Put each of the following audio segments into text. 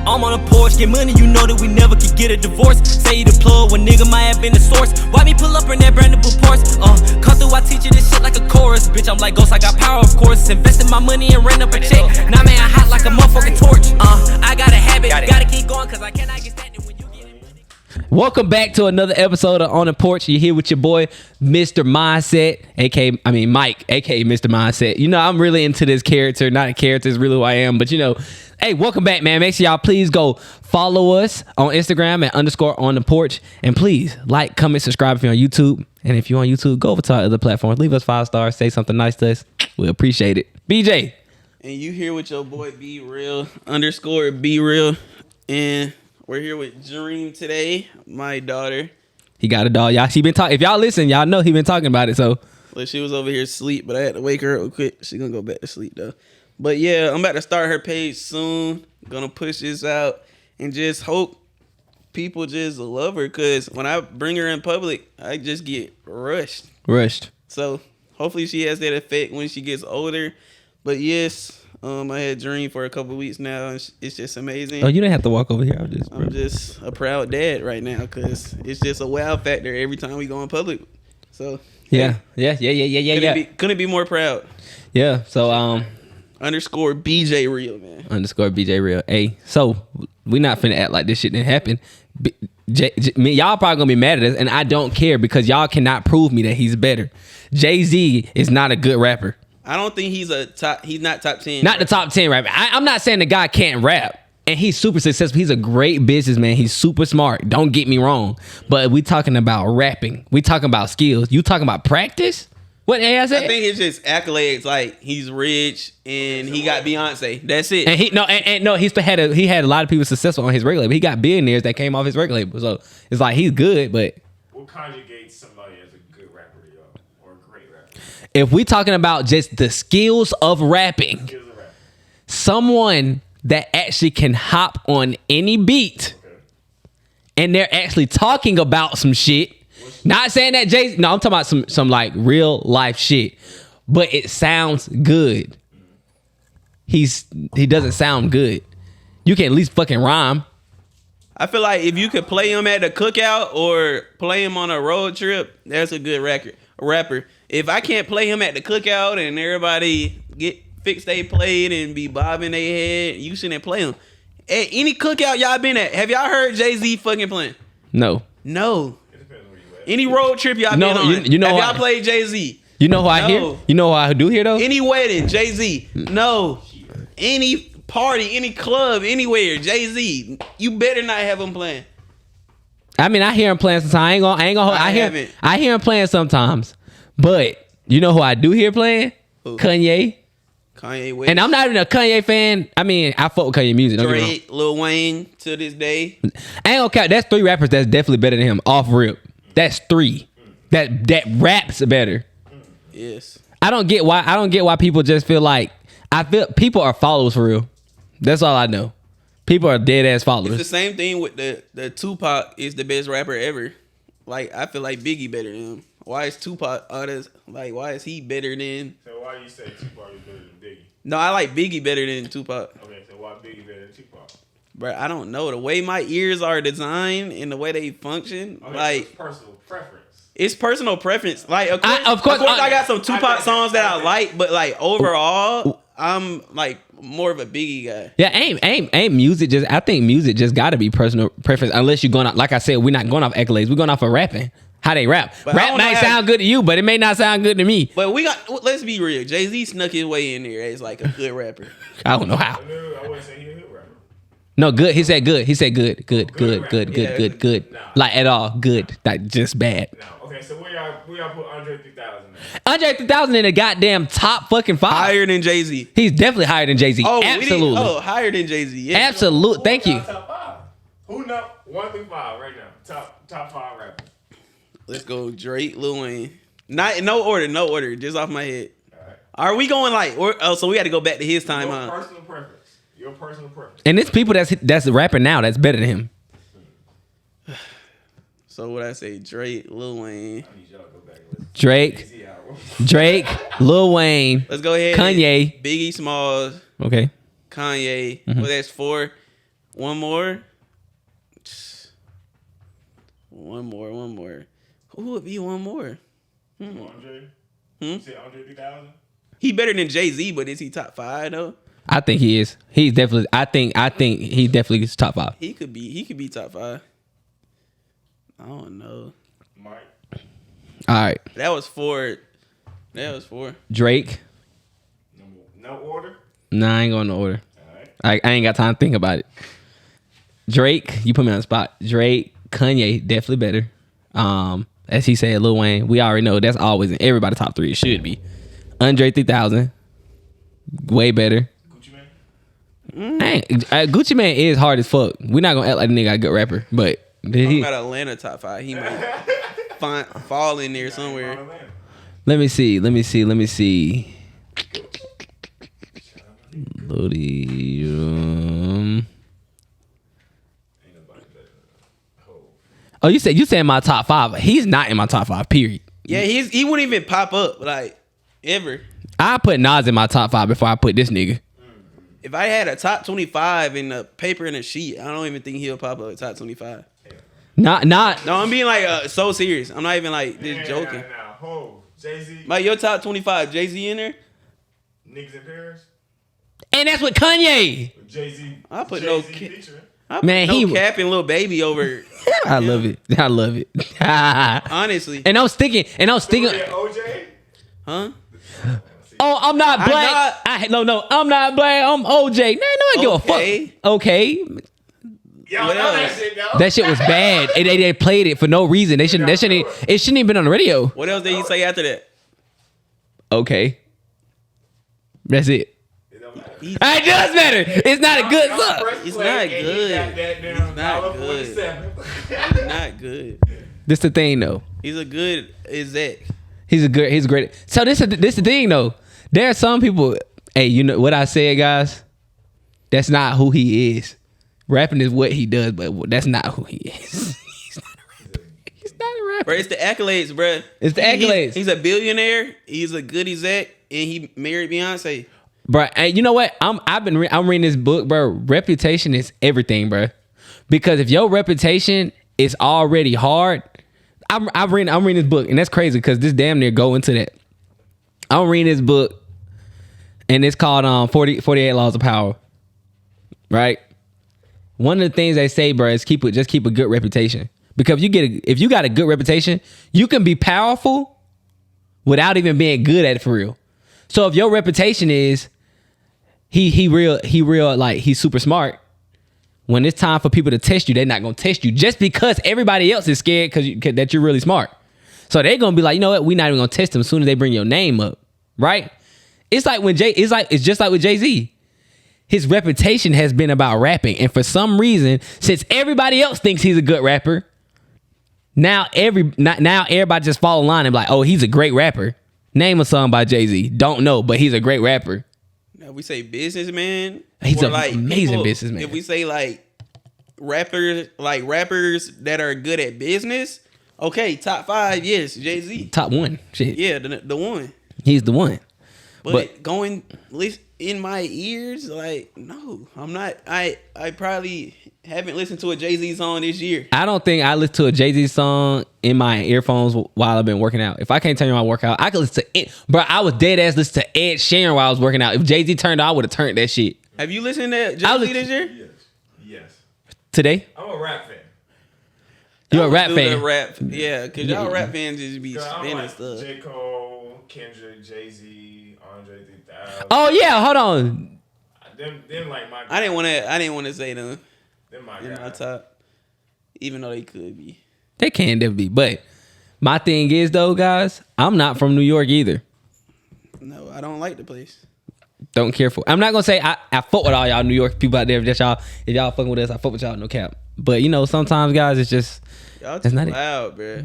I'm on a porch, get money, you know that we never could get a divorce. Say you the plug when nigga might have been the source. Why me pull up in that brand new Porsche? Come through, I teach you this shit like a chorus. Bitch, I'm like Ghost, I got power, of course. Invested my money and ran up a check. Now man, I hot like a motherfucking torch. I got a habit, gotta keep going, cause I cannot get stagnant when you get it. Welcome back to another episode of On the Porch. You're here with your boy, Mr. Mindset, Mike, aka Mr. Mindset. You know, I'm really into this character. Not a character, it's really who I am. But you know, hey, welcome back, man. Make sure y'all please go follow us on Instagram at _on the porch. And please like, comment, subscribe if you're on YouTube. And if you're on YouTube, go over to our other platforms. Leave us 5 stars. Say something nice to us. We appreciate it. BJ. And you here with your boy Be Real _Be Real. And we're here with Dream today, my daughter. He got a dog, y'all. She been talking. If y'all listen, y'all know he been talking about it. So, well, she was over here asleep, but I had to wake her up real quick. She gonna go back to sleep though. But yeah, I'm about to start her page soon. Gonna push this out and just hope people just love her. Cause when I bring her in public, I just get rushed. So hopefully she has that effect when she gets older. But yes. I had Dream for a couple of weeks now, and it's just amazing. Oh, you didn't have to walk over here. I'm just a proud dad right now because it's just a wow factor every time we go in public. So yeah. Couldn't be more proud. Yeah. So _BJ Real, man. _BJ Real. Hey, so we not finna act like this shit didn't happen. Y'all probably gonna be mad at us, and I don't care because y'all cannot prove me that he's better. Jay-Z is not a good rapper. I don't think he's not top 10. Not the top 10 rapper. I'm not saying the guy can't rap. And he's super successful. He's a great businessman. He's super smart. Don't get me wrong. But we talking about rapping. We talking about skills. You talking about practice? What did I say? I think it's just accolades. Like he's rich and he got Beyonce. That's it. And he had a lot of people successful on his record label. He got billionaires that came off his record label. So it's like he's good, but what conjugates somebody as a good rapper to y'all or a great rapper? If we talking about just the skills of rapping, someone that actually can hop on any beat, and they're actually talking about some shit. Not saying that Jay. No, I'm talking about some like real life shit, but it sounds good. He doesn't sound good. You can at least fucking rhyme. I feel like if you could play him at a cookout or play him on a road trip, that's a good rapper. If I can't play him at the cookout and everybody fix they plate and be bobbing their head, you shouldn't play him. At any cookout y'all been at, have y'all heard Jay-Z fucking playing? No. It depends where you at. Any road trip y'all been on, you know have what? y'all played Jay-Z? You know who I hear? You know who I do hear though? Any wedding, Jay-Z. No. Any party, any club, anywhere, Jay-Z. You better not have him playing. I mean, I hear him playing sometimes. I hear him playing sometimes. But you know who I do hear playing? Who? Kanye West. And I'm not even a Kanye fan. I mean, I fuck with Kanye music. Drake, Lil Wayne to this day. I ain't gonna count. That's 3 rappers that's definitely better than him off rip. That's 3 that raps better. Yes. I don't get why people just feel like I feel people are followers for real. That's all I know. People are dead ass followers. It's the same thing with the Tupac is the best rapper ever. Like I feel like Biggie better than him. Why is Tupac why is he better than? So why do you say Tupac is better than Biggie? No, I like Biggie better than Tupac. Okay, so why Biggie better than Tupac? Bro, I don't know. The way my ears are designed and the way they function, Okay, like so it's personal preference. It's personal preference. Like of course, I got some Tupac songs that I like, but like overall, I'm like more of a Biggie guy. Yeah, ain't music just. I think music just got to be personal preference. Unless you're going off, like I said, we're not going off accolades. We're going off of rapping. How they rap. But rap might sound good to you, but it may not sound good to me. But let's be real. Jay-Z snuck his way in there as like a good rapper. I don't know how. No, I wouldn't say he's a good rapper. No, good. He said good. He said good. Good. Nah. Like at all. Good. Not just bad. No. Okay, so where y'all put Andre 3000 in? Andre 3000 in the goddamn top fucking 5. Higher than Jay-Z. He's definitely higher than Jay-Z. Oh, absolutely. Higher than Jay-Z. Yeah. Absolutely. Thank you. Top 5. Who know 1 through 5 right now? Top 5 rappers. Let's go Drake, Lil Wayne. Not in no order, just off my head. All right. Are we going like? So we got to go back to his time, Your personal preference. And it's people that's rapping now that's better than him. So what I say? Drake, Lil Wayne. I need y'all to go back and listen. Drake, Lil Wayne. Let's go ahead. Kanye, Biggie Smalls. Okay. Kanye. Well, that's 4. One more. One more. Who would be one more? Andre? Hmm? You say Andre 3000? He better than Jay-Z, but is he top 5 though? I think he is. He's definitely. I think he definitely gets top 5. He could be top 5. I don't know. Mike? All right, That was 4. Drake. No order? Nah, I ain't going to order. All right. I ain't got time to think about it. Drake, you put me on the spot. Drake, Kanye, definitely better. As he said, Lil Wayne, we already know that's always in everybody's top 3. It should be. Andre 3000, way better. Gucci Man? Gucci Man is hard as fuck. We're not gonna act like the nigga a good rapper, but Talking about Atlanta top 5. He might fall in there somewhere. let me see. Lodi, oh, you said my top 5. He's not in my top 5. Period. Yeah, he wouldn't even pop up like ever. I put Nas in my top 5 before I put this nigga. If I had a top 25 in the paper and a sheet, I don't even think he'll pop up at top 25. Not. No, I'm being like so serious. I'm not even like just joking. Now, ho, Jay-Z, Like your top 25, Jay-Z in there? Niggas in Paris, And that's with Kanye. Jay-Z. I put Jay-Z no featuring. I put Man, no he- cap and Lil Baby over. I love it. Honestly. And I was thinking. Yeah, OJ. Huh? Oh, I'm not black. No, I'm not black. I'm OJ. Man, no, I give a Okay. fuck. Okay, Y'all What know that else? shit, though. that shit was bad. They played it for no reason. It shouldn't even been on the radio. What else did he say after that? Okay, that's it. It don't matter. It does matter. It's not a good song. It's not good. It's not good. He's not good. This the thing though. He's a good exec. He's great. So this the thing though. There are some people. Hey, you know what I said, guys? That's not who he is. Rapping is what he does, but that's not who he is. He's not a rapper. He's not a rapper. Bro, it's the accolades, bro. It's the accolades. He's a billionaire. He's a good exec, and he married Beyonce. Bro, and you know what? I'm reading this book, bro. Reputation is everything, bro. Because if your reputation is already hard, I'm reading this book, and that's crazy because this damn near go into that. I'm reading this book, and it's called 48 Laws of Power. Right? One of the things they say, bro, is keep a good reputation. Because if you got a good reputation, you can be powerful without even being good at it for real. So if your reputation is he real like he's super smart, when it's time for people to test you, they're not gonna test you just because everybody else is scared that you're really smart. So they're gonna be like, you know what? We're not even gonna test them as soon as they bring your name up, right? It's just like with Jay-Z. His reputation has been about rapping, and for some reason, since everybody else thinks he's a good rapper, now everybody just fall in line and be like, oh, he's a great rapper. Name a song by Jay-Z. Don't know, but he's a great rapper. Now we say businessman. He's or an like amazing people- businessman. If we say like rappers that are good at business, okay, top 5, yes, Jay-Z. Top 1. Shit. Yeah, the one. He's the one. But going in my ears, like, no, I'm not. I probably haven't listened to a Jay-Z song this year. I don't think I listen to a Jay-Z song in my earphones while I've been working out. If I can't turn on my workout, I can listen to it. Bro, I was dead ass listening to Ed Sheeran while I was working out. If Jay-Z turned on, I would have turned that shit. Have you listened to I Jay-Z listen- this year? Yes. Today? I'm a rap fan. You're a rap Do fan. the rap, yeah, because y'all rap fans just be I'm spinning like stuff. J. Cole, Kendrick, Jay-Z, Andre 3000. Oh yeah, hold on. Them like my. I didn't want to say them Them my in my guys. top, even though they could be. They can definitely be. But my thing is though, guys, I'm not from New York either. No, I don't like the place. Don't care for. I'm not gonna say I fuck with all y'all New York people out there. If y'all fucking with us, I fuck with y'all. No cap. But you know, sometimes guys, it's just Y'all too That's not it. loud, bro.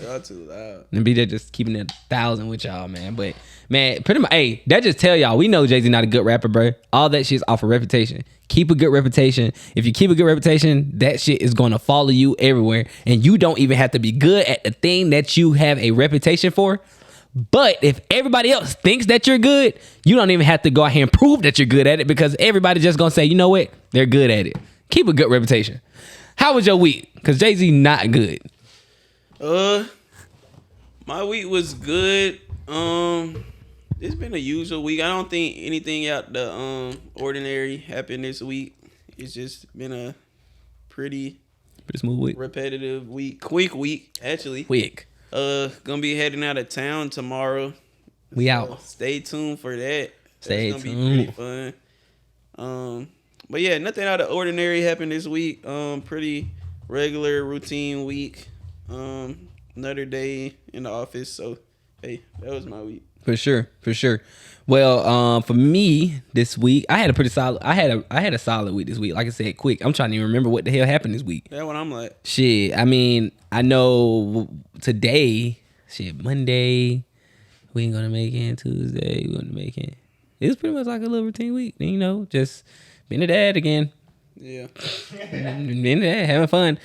Y'all too loud. and be there just keeping it 1,000 with y'all, man. But man, pretty much, hey, that just tell y'all we know Jay-Z not a good rapper, bro. All that shit's off of reputation. Keep a good reputation. If you keep a good reputation, that shit is gonna follow you everywhere, and you don't even have to be good at the thing that you have a reputation for. But if everybody else thinks that you're good, you don't even have to go out here and prove that you're good at it because everybody just gonna say, you know what, they're good at it. Keep a good reputation. How was your week? Because Jay-Z not good. My week was good. It's been a usual week. I don't think anything out the ordinary happened this week. It's just been a pretty smooth week. repetitive week. Quick week, actually. Quick. Gonna be heading out of town tomorrow. We out. Stay tuned for that. Stay That's gonna tuned. be pretty fun. But yeah, nothing out of ordinary happened this week. Pretty regular routine week. Another day in the office. So hey, that was my week. For sure. Well, for me this week, I had a pretty solid. I had a solid week this week. Like I said, quick. I'm trying to even remember what the hell happened this week. That's what I'm like. Shit. I mean, I know today. Shit, Monday. We ain't gonna make it. Tuesday, we gonna make it. It's pretty much like a little routine week. You know, just being a dad again. Yeah. Being a dad, having fun.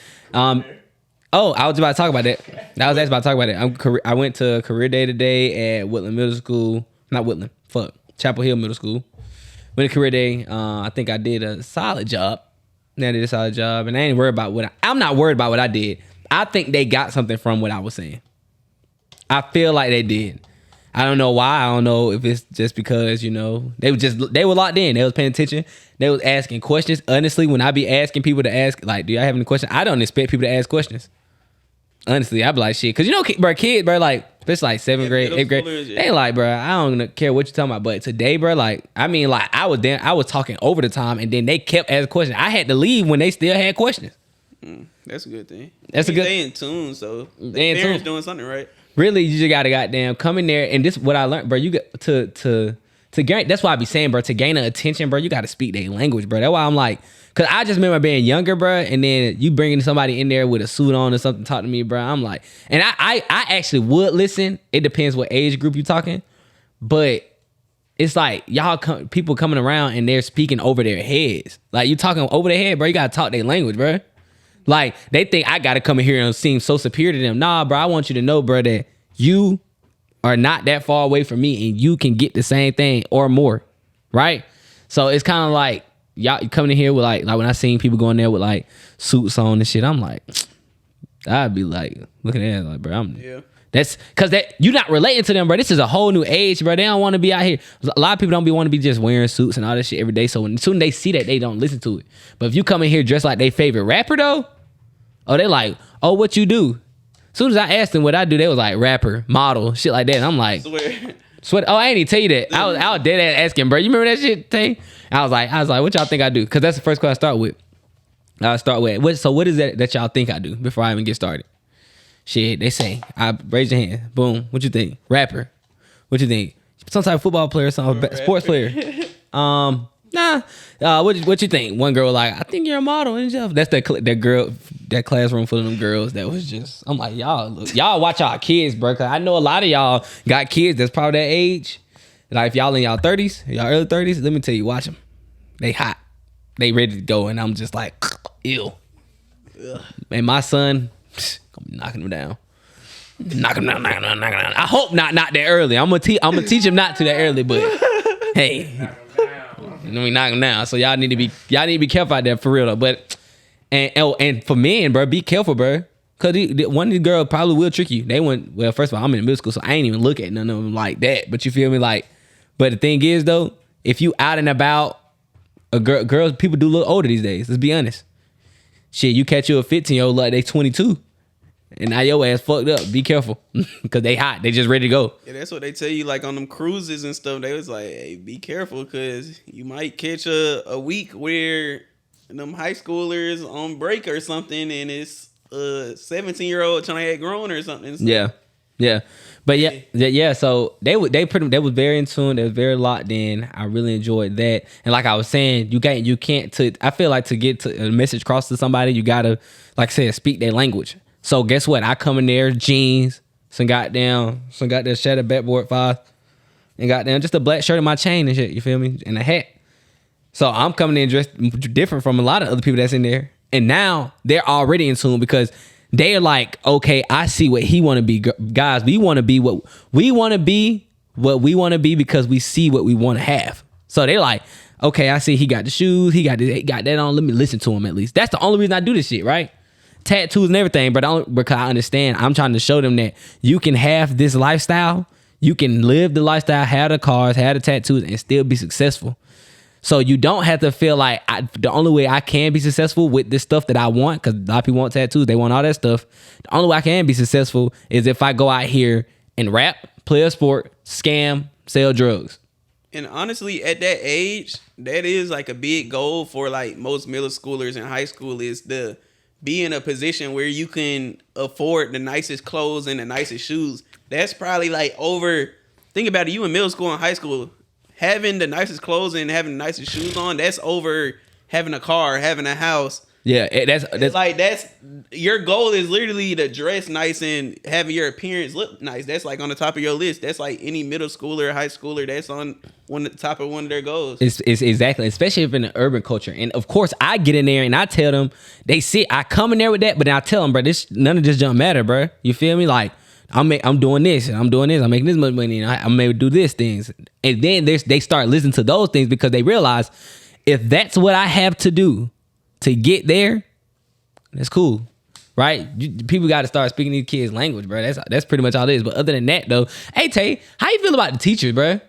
Oh, I was about to talk about that. I was actually about to talk about it. I went to career day today at Woodland Middle School. Not Woodland. Chapel Hill Middle School. Went to career day. I think I did a solid job. I did a solid job, and I ain't worried about I'm not worried about what I did. I think they got something from what I was saying. I feel like they did. I don't know why. I don't know if it's just because, you know, they were locked in. They was paying attention. They was asking questions. Honestly, when I be asking people to ask, like, do y'all have any questions? I don't expect people to ask questions. Honestly, I be like, shit. Because, you know, bro, kids, bro, like, it's like 7th grade, 8th grade. They like, bro, I don't care what you're talking about. But today, bro, like, I mean, like, I was talking over the time, and then they kept asking questions. I had to leave when they still had questions. That's a good thing. That's a good. They in tune, so They in parents tune. doing something right. Really, you just gotta goddamn come in there, and this what I learned, bro. You get to gain. That's why I be saying, bro, to gain the attention, bro, you gotta speak their language, bro. That's why I'm like, cause I just remember being younger, bro, and then you bringing somebody in there with a suit on or something, talk to me, bro. I'm like, and I actually would listen. It depends what age group you talking, but it's like people coming around and they're speaking over their heads. Like you talking over their head, bro. You gotta talk their language, bro. Like, they think I gotta come in here and seem so superior to them. Nah, bro, I want you to know, bro, that you are not that far away from me and you can get the same thing or more, right? So it's kind of like, y'all coming in here with like when I seen people going there with like suits on and shit, I'm like, I'd be like, looking at it like, bro, that's because you're not relating to them, bro. This is a whole new age, bro. They don't want to be out here. A lot of people don't want to be just wearing suits and all this shit every day. So as soon as they see that, they don't listen to it. But if you come in here dressed like their favorite rapper, though, oh, they like, oh, what you do? As soon as I asked them what I do, they was like rapper, model, shit like that. And I'm like, swear. Oh, I ain't even tell you that. I was dead ass asking, bro. You remember that shit thing? I was like, what y'all think I do? Because that's the first question I start with. So what is that y'all think I do before I even get started? Shit, they say, raise your hand. Boom. What you think? Rapper. What you think? Some type of football player, sports player. Nah. What you think? One girl like, I think you're a model. And that's that girl, that classroom full of them girls that was just, I'm like, y'all watch y'all kids, bro. Cause I know a lot of y'all got kids that's probably that age. Like if y'all in y'all 30s, y'all early 30s, let me tell you, watch them. They hot. They ready to go. And I'm just like, ew. Ugh. And my son, gonna be knocking him down. Knock him down. I hope not that early. I'm gonna teach him not to that early, but hey. We knock him down. So y'all need to be careful out there for real though. But and for men, bro, be careful, bro. Cause one of these girls probably will trick you. Well, first of all, I'm in middle school, so I ain't even look at none of them like that. But you feel me? Like, but the thing is though, if you out and about, girls, people do look older these days. Let's be honest. Shit, you catch you a 15-year-old like they 22. And now your ass fucked up. Be careful. Because they hot. They just ready to go. Yeah, that's what they tell you, like on them cruises and stuff. They was like, hey, be careful because you might catch a week where them high schoolers on break or something and it's a 17-year-old trying to act grown or something. So, yeah. But yeah. So they was very in tune. They was very locked in. I really enjoyed that. And like I was saying, you can't I feel like to get to a message across to somebody, you gotta, like I said, speak their language. So guess what? I come in there, jeans, some goddamn shattered backboard 5, and goddamn just a black shirt and my chain and shit. You feel me? And a hat. So I'm coming in dressed different from a lot of other people that's in there. And now they're already in tune because they're like, okay, I see what he want to be. Guys, we want to be what we want to be because we see what we want to have. So they're like, Okay, I see he got the shoes, he got that on. Let me listen to him at least. That's the only reason I do this shit, right? Tattoos and everything, but because I understand, I'm trying to show them that you can have this lifestyle, you can live the lifestyle, have the cars, have the tattoos, and still be successful. So you don't have to feel like the only way I can be successful with this stuff that I want, because a lot of people want tattoos, they want all that stuff. The only way I can be successful is if I go out here and rap, play a sport, scam, sell drugs. And honestly, at that age, that is like a big goal for like most middle schoolers and high school, is to be in a position where you can afford the nicest clothes and the nicest shoes. That's probably like think about it, you in middle school and high school, having the nicest clothes and having the nicest shoes on, that's over having a car, having a house. Yeah, that's your goal is literally to dress nice and having your appearance look nice. That's like on the top of your list. That's like any middle schooler, high schooler, that's on the top of one of their goals. It's exactly, especially if in the urban culture. And of course, I get in there and I tell them, I come in there with that, but then I tell them, bro, none of this junk matter, bro. You feel me? Like, I'm doing this and I'm doing this. I'm making this much money and I'm able to do this things. And then they start listening to those things because they realize if that's what I have to do to get there, that's cool, right? People got to start speaking these kids' language, bro. That's pretty much all it is. But other than that, though, hey Tay, how you feel about the teachers, bro? Like,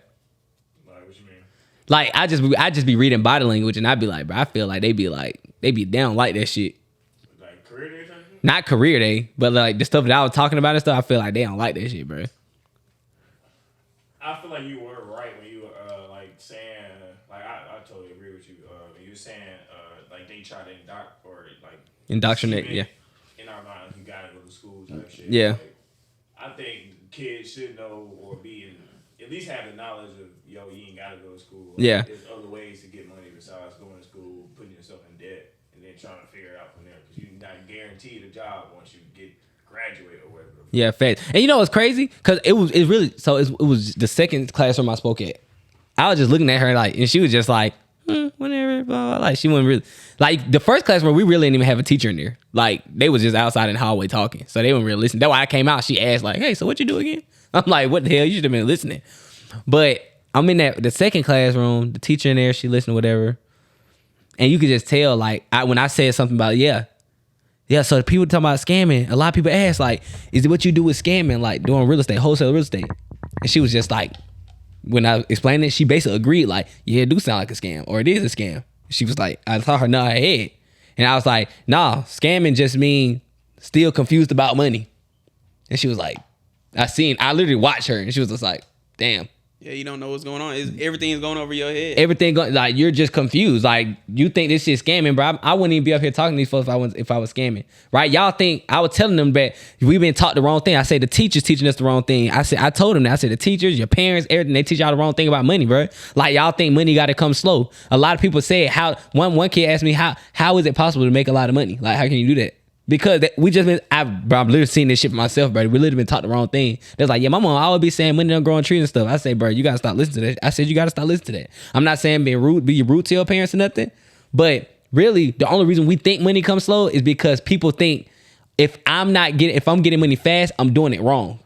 what you mean? Like I just be reading body language and I'd be like, bro, I feel like they be down like that shit. Like career day type shit? Not career day, but like the stuff that I was talking about and stuff, I feel like they don't like that shit, bro. I feel like you were right when you were like saying, like I totally agree with you. You were saying like they try to Indoctrinate, yeah. In our minds, you gotta go to school type shit. Yeah. Like, I think kids should know or at least have the knowledge of, you ain't gotta go to school. Like, Yeah. there's other ways to get money besides going to school, putting yourself in debt, and then trying to figure it out from there. Because you're not guaranteed a job once you graduate or whatever. Yeah, facts. And you know what's crazy? Because it was the second classroom I spoke at. I was just looking at her like, and she was just like, whatever, blah, blah. Like she wasn't really like the first class where we really didn't even have a teacher in there. Like they was just outside in the hallway talking, so they wouldn't really listen. That's why I came out. She asked like, "Hey, so what you do again?" I'm like, "What the hell? You should have been listening." But I'm in the second classroom. The teacher in there, she listened, whatever, and you could just tell like when I said something about yeah. So the people talking about scamming. A lot of people ask like, "Is it what you do with scamming? Like doing real estate, wholesale real estate?" And she was just like, when I explained it, she basically agreed, like, yeah, it do sound like a scam, or it is a scam. She was like, I saw her nod her head. And I was like, nah, scamming just mean still confused about money. And she was like, I literally watched her, and she was just like, damn. Yeah, you don't know what's going on. Everything's going over your head. Like, you're just confused. Like, you think this shit's scamming, bro. I wouldn't even be up here talking to these folks if I was scamming, right? Y'all think I was telling them that we've been taught the wrong thing. I say the teachers teaching us the wrong thing. I told them that. I said the teachers, your parents, everything, they teach y'all the wrong thing about money, bro. Like, y'all think money got to come slow. A lot of people say one kid asked me, how is it possible to make a lot of money? Like, how can you do that? Because I've literally seen this shit for myself, bro. We literally been taught the wrong thing. They're like, yeah, my mom always be saying money don't grow on trees and stuff. I say, bro, you gotta stop listening to that. I said, you gotta stop listening to that. I'm not saying be rude to your parents or nothing, but really, the only reason we think money comes slow is because people think if I'm getting money fast, I'm doing it wrong,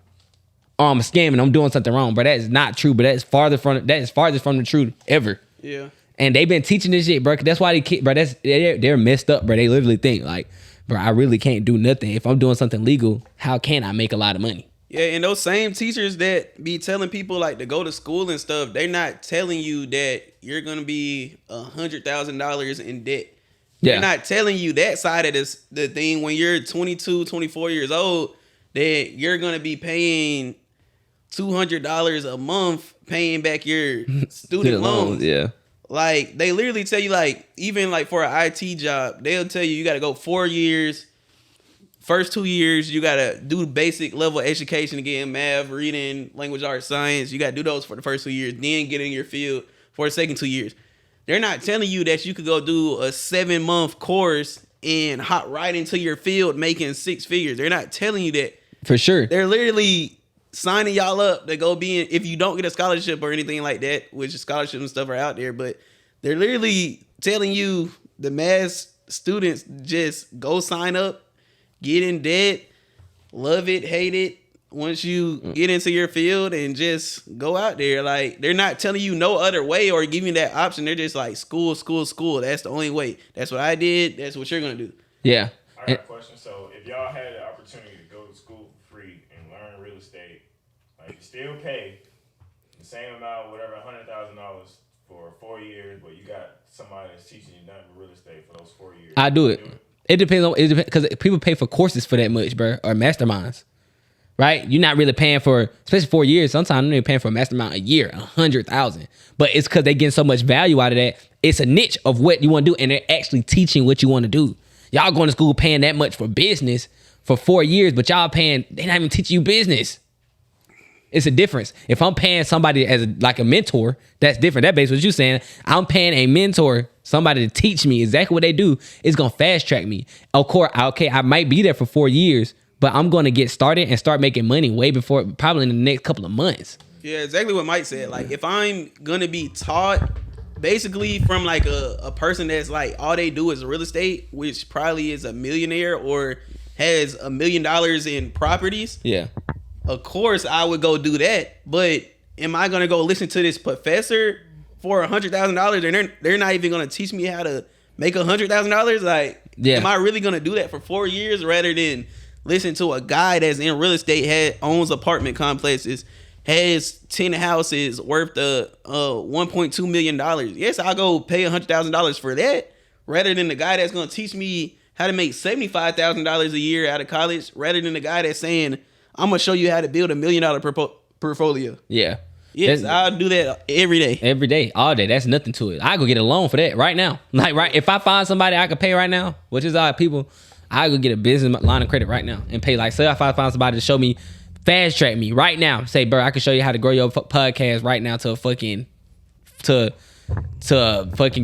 or I'm scamming, I'm doing something wrong. But that is not true. But that is farthest from the truth ever. Yeah. And they've been teaching this shit, bro. That's why they're messed up, bro. They literally think like, bro, I really can't do nothing. If I'm doing something legal, how can I make a lot of money? Yeah, and those same teachers that be telling people like to go to school and stuff, they're not telling you that you're gonna be $100,000 in debt. Yeah. They're not telling you that side of the thing when you're 22, 24 years old, that you're gonna be paying $200 a month paying back your student loans. Yeah. Like, they literally tell you, like, even, like, for an IT job, they'll tell you got to go 4 years. First 2 years, you got to do basic level education again, math, reading, language arts, science. You got to do those for the first 2 years, then get in your field for the second 2 years. They're not telling you that you could go do a 7-month course and hop right into your field making 6 figures. They're not telling you that. For sure. They're literally signing y'all up to go be in, if you don't get a scholarship or anything like that, which scholarships and stuff are out there, but they're literally telling you, the mass students, just go sign up, get in debt, love it, hate it, once you get into your field and just go out there. Like, they're not telling you no other way or giving you that option. They're just like, school. That's the only way. That's what I did. That's what you're going to do. Yeah. I got a question. So if y'all had the opportunity to go to school for free and learn real estate, like, you still pay the same amount, whatever, $100,000 for 4 years, but you got somebody that's teaching you nothing but real estate for those 4 years. I do it. It depends because people pay for courses for that much, bro, or masterminds. Right? You're not really paying for, especially 4 years. Sometimes they're paying for a mastermind a year, 100,000. But it's because they're getting so much value out of that. It's a niche of what you want to do, and they're actually teaching what you want to do. Y'all going to school paying that much for business for 4 years, but y'all paying, they not even teaching you business. It's a difference. If I'm paying somebody as like a mentor, that's different. That based what you're saying. I'm paying a mentor, somebody to teach me exactly what they do. It's gonna fast track me. Of course, okay, I might be there for 4 years, but I'm gonna get started and start making money way before, probably in the next couple of months. Yeah, exactly what Mike said. Like, if I'm gonna be taught basically from like a person that's like all they do is real estate, which probably is a millionaire or has $1 million in properties. Yeah. Of course, I would go do that. But am I gonna go listen to this professor for $100,000 and they're not even gonna teach me how to make $100,000? Like, yeah. Am I really gonna do that for 4 years rather than listen to a guy that's in real estate, owns apartment complexes, has 10 houses worth $1.2 million? Yes, I'll go pay $100,000 for that rather than the guy that's gonna teach me how to make $75,000 a year out of college, rather than the guy that's saying, I'm gonna show you how to build $1 million portfolio. Yeah. Yes, I'll do that every day. Every day, all day. That's nothing to it. I go get a loan for that right now. Like, right, if I find somebody I could pay right now, which is all people, I go get a business line of credit right now and pay. Like, say if I find somebody to show me, fast track me right now. Say, bro, I can show you how to grow your podcast right now to fucking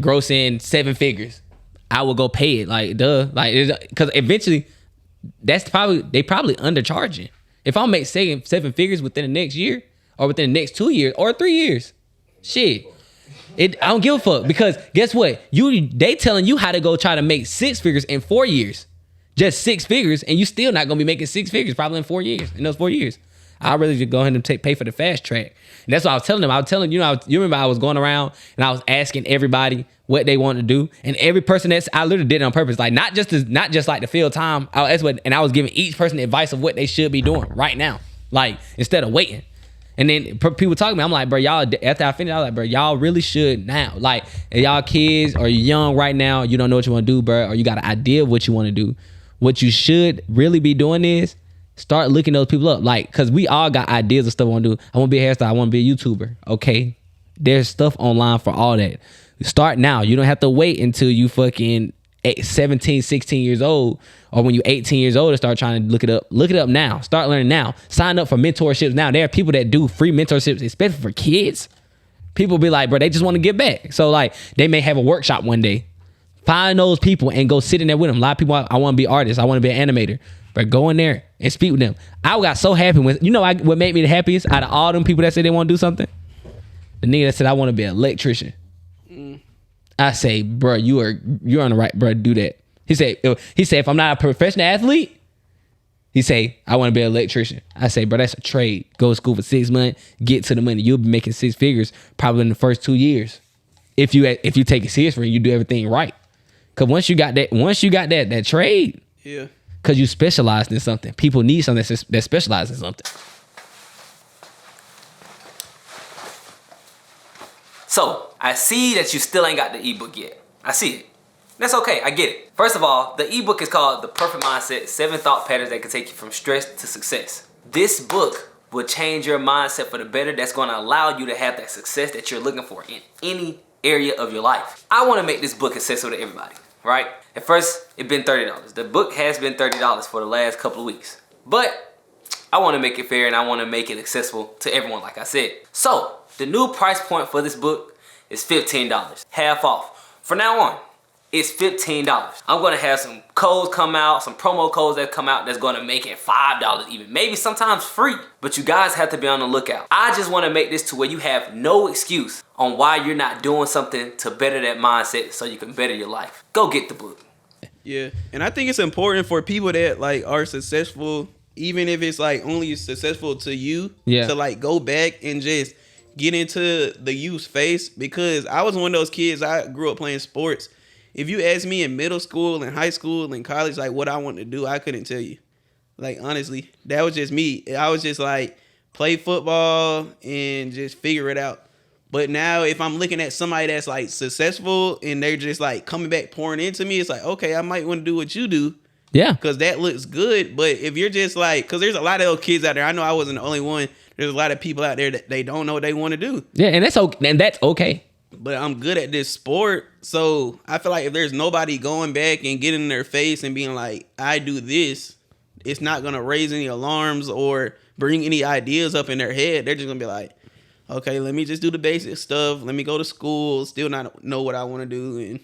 gross in 7 figures. I will go pay it. Like, duh. Like, because eventually, they probably undercharging. If I make 7 figures within the next year, or within the next 2 years, or 3 years, shit, I don't give a fuck. Because guess what? They telling you how to go try to make 6 figures in 4 years, just 6 figures, and you still not gonna be making 6 figures probably in 4 years. In those 4 years, I'd rather just go ahead and pay for the fast track. And that's what I was telling them. I was telling you remember I was going around and I was asking everybody what they wanted to do, and every person I literally did it on purpose, like not just like to fill time. I was giving each person advice of what they should be doing right now, like instead of waiting. And then people talk to me, I'm like, bro, y'all, after I finished, I was like, bro, y'all really should now. Like, if y'all kids or you're young right now, you don't know what you want to do, bro, or you got an idea of what you want to do. What you should really be doing is start looking those people up. Like, because we all got ideas of stuff we want to do. I want to be a hairstylist. I want to be a YouTuber. Okay? There's stuff online for all that. Start now. You don't have to wait until you fucking 17, 16 years old, or when you're 18 years old to start trying to look it up. Look it up now. Start learning now. Sign up for mentorships now. There are people that do free mentorships, especially for kids. People be like, bro, they just want to get back. So like, they may have a workshop one day. Find those people and go sit in there with them. A lot of people, I want to be artists. I want to be an animator. But go in there and speak with them. I got so happy with, what made me the happiest out of all them people that said they want to do something? The nigga that said, I want to be an electrician. I say, bro, you're on the right, bro, do that. He said, if I'm not a professional athlete, he say, I want to be an electrician. I say, bro, that's a trade. Go to school for 6 months, get to the money. You'll be making 6 figures probably in the first 2 years. If you take it seriously and you do everything right. Cause once you got that trade, yeah. Cause you specialized in something. People need something that specializes in something. So, I see that you still ain't got the ebook yet. I see it. That's okay, I get it. First of all, the ebook is called The Perfect Mindset, 7 Thought Patterns that can take you from stress to success. This book will change your mindset for the better. That's gonna allow you to have that success that you're looking for in any area of your life. I wanna make this book accessible to everybody, right? At first, it's been $30. The book has been $30 for the last couple of weeks. But I wanna make it fair and I wanna make it accessible to everyone, like I said. So, the new price point for this book is $15, half off. From now on, it's $15. I'm gonna have some codes come out, some promo codes that come out that's gonna make it $5 even, maybe sometimes free. But you guys have to be on the lookout. I just wanna make this to where you have no excuse on why you're not doing something to better that mindset so you can better your life. Go get the book. Yeah, and I think it's important for people that like are successful even if it's like only successful to you, Yeah. to like go back and just get into the youth face. Because I was one of those kids, I grew up playing sports. If you asked me in middle school and high school and college, like what I wanted to do, I couldn't tell you. Like, honestly, that was just me. I was just like, play football and just figure it out. But now if I'm looking at somebody that's like successful and they're just like coming back pouring into me, it's like, okay, I might want to do what you do. Yeah. Because that looks good. But if you're just like, because there's a lot of those kids out there. I know I wasn't the only one. There's a lot of people out there that they don't know what they want to do. Yeah, and that's okay. And that's okay. But I'm good at this sport. So I feel like if there's nobody going back and getting in their face and being like, I do this, it's not going to raise any alarms or bring any ideas up in their head. They're just going to be like, okay, let me just do the basic stuff. Let me go to school, still not know what I want to do.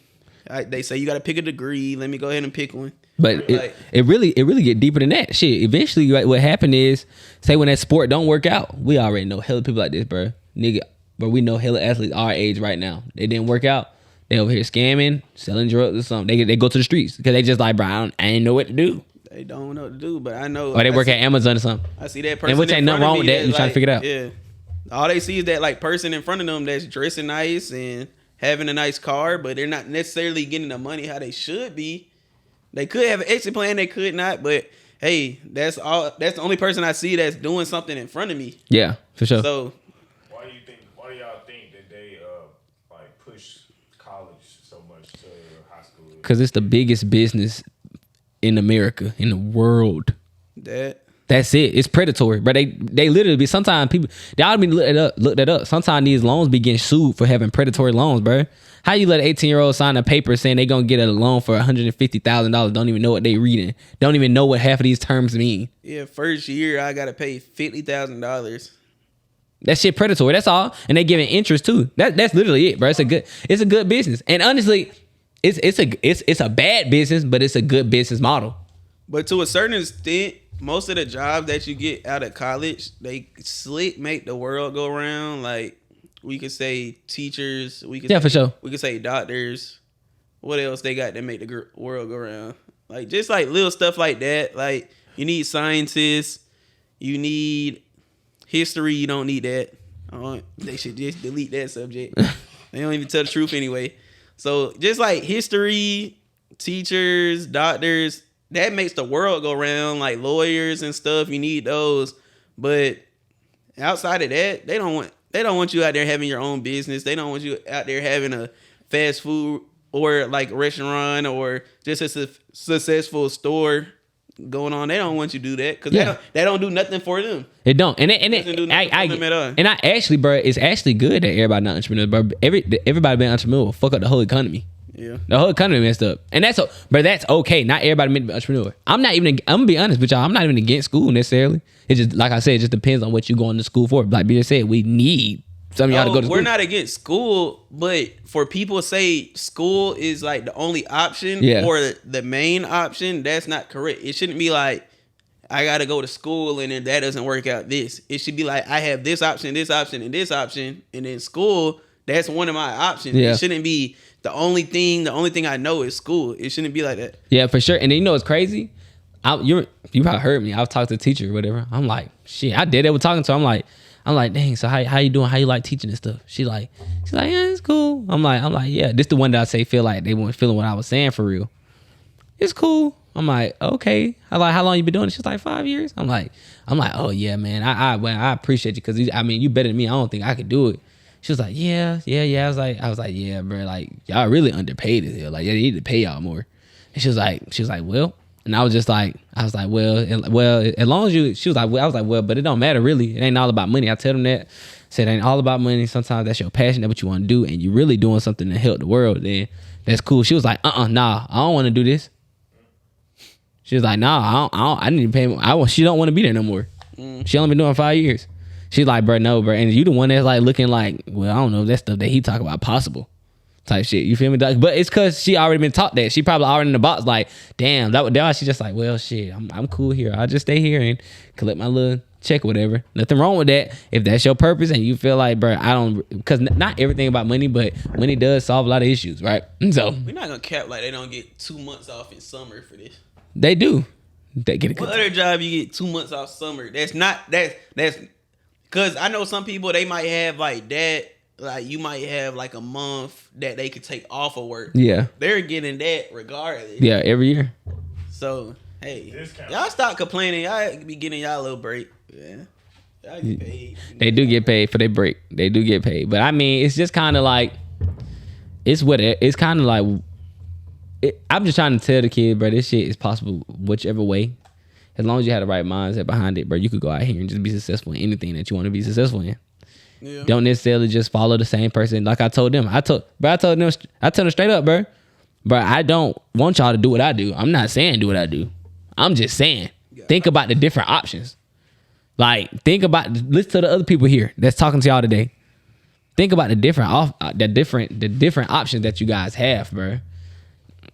And they say you got to pick a degree. Let me go ahead and pick one. But Like, it really get deeper than that. Shit, eventually what happened is, say when that sport don't work out, we already know hella people like this, bro. Nigga, but we know hella athletes our age right now. They didn't work out. They over here scamming, selling drugs or something. They go to the streets because they just like, bro, I ain't know what to do. they don't know what to do, but I know. Or they work at Amazon or something. I see that person. And which ain't nothing wrong with that. You trying to figure it out. Yeah. All they see is that like person in front of them that's dressing nice and having a nice car, but they're not necessarily getting the money how they should be. They could have an exit plan, they could not, but hey, that's the only person I see that's doing something in front of me. Yeah, for sure. So Why do y'all think that they like push college so much to high school? Because it's the biggest business in America, in the world. That's it. It's predatory, but they literally be, sometimes people, they ought to be look that up. Sometimes these loans be getting sued for having predatory loans, bro. How you let an 18-year-old sign a paper saying they gonna get a loan for $150,000? Don't even know what they reading. Don't even know what half of these terms mean. yeah, first year I gotta pay $50,000. That shit predatory. That's all, and they giving interest too. That's literally it, bro. It's a good business, and honestly, it's a bad business, but it's a good business model. But to a certain extent, most of the jobs that you get out of college, they slick make the world go round. Like, we could say teachers. For sure. We could say doctors. What else they got that make the world go round? Like, just like little stuff like that. Like, you need scientists. You need history. You don't need that. They should just delete that subject. They don't even tell the truth anyway. So just like history, teachers, doctors, that makes the world go round. Like lawyers and stuff, you need those. But outside of that, they don't want you out there having your own business. They don't want you out there having a fast food or like restaurant or just a successful store going on. They don't want you to do that because they don't do nothing for them. It don't, and I actually, bro, it's actually good that everybody not entrepreneurs, bro. Everybody being entrepreneur fuck up the whole economy. Yeah, the whole economy messed up, and that's okay. Not everybody meant to be entrepreneur. I'm gonna be honest with y'all. I'm not even against school necessarily. It just, like I said, it just depends on what you're going to school for. Like BJ said, we need some of y'all to go to school. We're not against school, but for people to say school is like the only option or the main option, that's not correct. It shouldn't be like, I gotta go to school and then that doesn't work out this. It should be like, I have this option, this option, and this option, and then school, that's one of my options. Yeah. It shouldn't be the only thing I know is school. It shouldn't be like that. Yeah, for sure. And then you know what's crazy? You probably heard me. I was talking to the teacher or whatever. I'm like, shit, I did it with talking to her. I'm like, dang, so how you doing? How you like teaching this stuff? She's like, yeah, it's cool. I'm like, yeah. This the one that I say feel like they weren't feeling what I was saying for real. It's cool. I'm like, okay. I like, how long you been doing it? She's like 5 years. I'm like, oh yeah, man. I appreciate you because I mean, you better than me. I don't think I could do it. She was like, yeah. I was like, yeah, bro. Like, y'all really underpaid as hell. Like, they need to pay y'all more. And she was like, well. And I was like, well, as long as you, she was like, well, I was like, well, but it don't matter really. It ain't all about money. I tell them that. Said it ain't all about money. Sometimes that's your passion. That's what you want to do. And you really doing something to help the world. Then that's cool. She was like, nah, I don't want to do this. She was like, nah, I need to pay more. She don't want to be there no more. She only been doing 5 years. She's like, bro, no, bro. And you the one that's like looking like, well, I don't know if that stuff that he talk about possible type shit. You feel me? But it's because she already been taught that. She probably already in the box like, damn, that why she just like, well, shit, I'm cool here. I'll just stay here and collect my little check or whatever. Nothing wrong with that. If that's your purpose and you feel like, bro, I don't, because not everything about money, but money does solve a lot of issues, right? So we're not gonna cap like they don't get 2 months off in summer for this. They do. They get a good What other job you get 2 months off summer? That's because I know some people, they might have like that. Like you might have like a month that they could take off of work. Yeah. They're getting that regardless. Yeah, every year. So hey, Discount. y'all stop complaining. Y'all be getting y'all a little break. Yeah. Y'all get paid. They do get paid for their break. They do get paid. But I mean, it's just kind of like, it's kind of like, I'm just trying to tell the kid, bro, this shit is possible whichever way. As long as you have the right mindset behind it, bro, you could go out here and just be successful in anything that you want to be successful in. Yeah. Don't necessarily just follow the same person. Like I told them. I told them straight up, bro. Bro, I don't want y'all to do what I do. I'm not saying do what I do. I'm just saying, think about the different options. Like, listen to the other people here that's talking to y'all today. Think about the different options that you guys have, bro.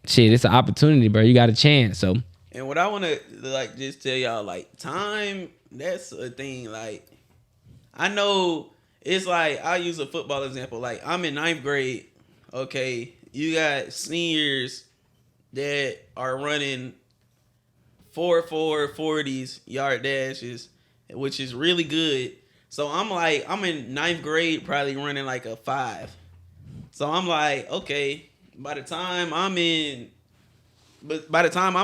Shit, it's an opportunity, bro. You got a chance. So, And what I want to like just tell y'all, like, time, that's a thing. Like, I know it's like, I'll use a football example. Like, I'm in 9th grade. Okay, you got seniors that are running 4.4 40s yard dashes, which is really good. So I'm in 9th grade, probably running like a 5. So I'm like, okay, by the time I'm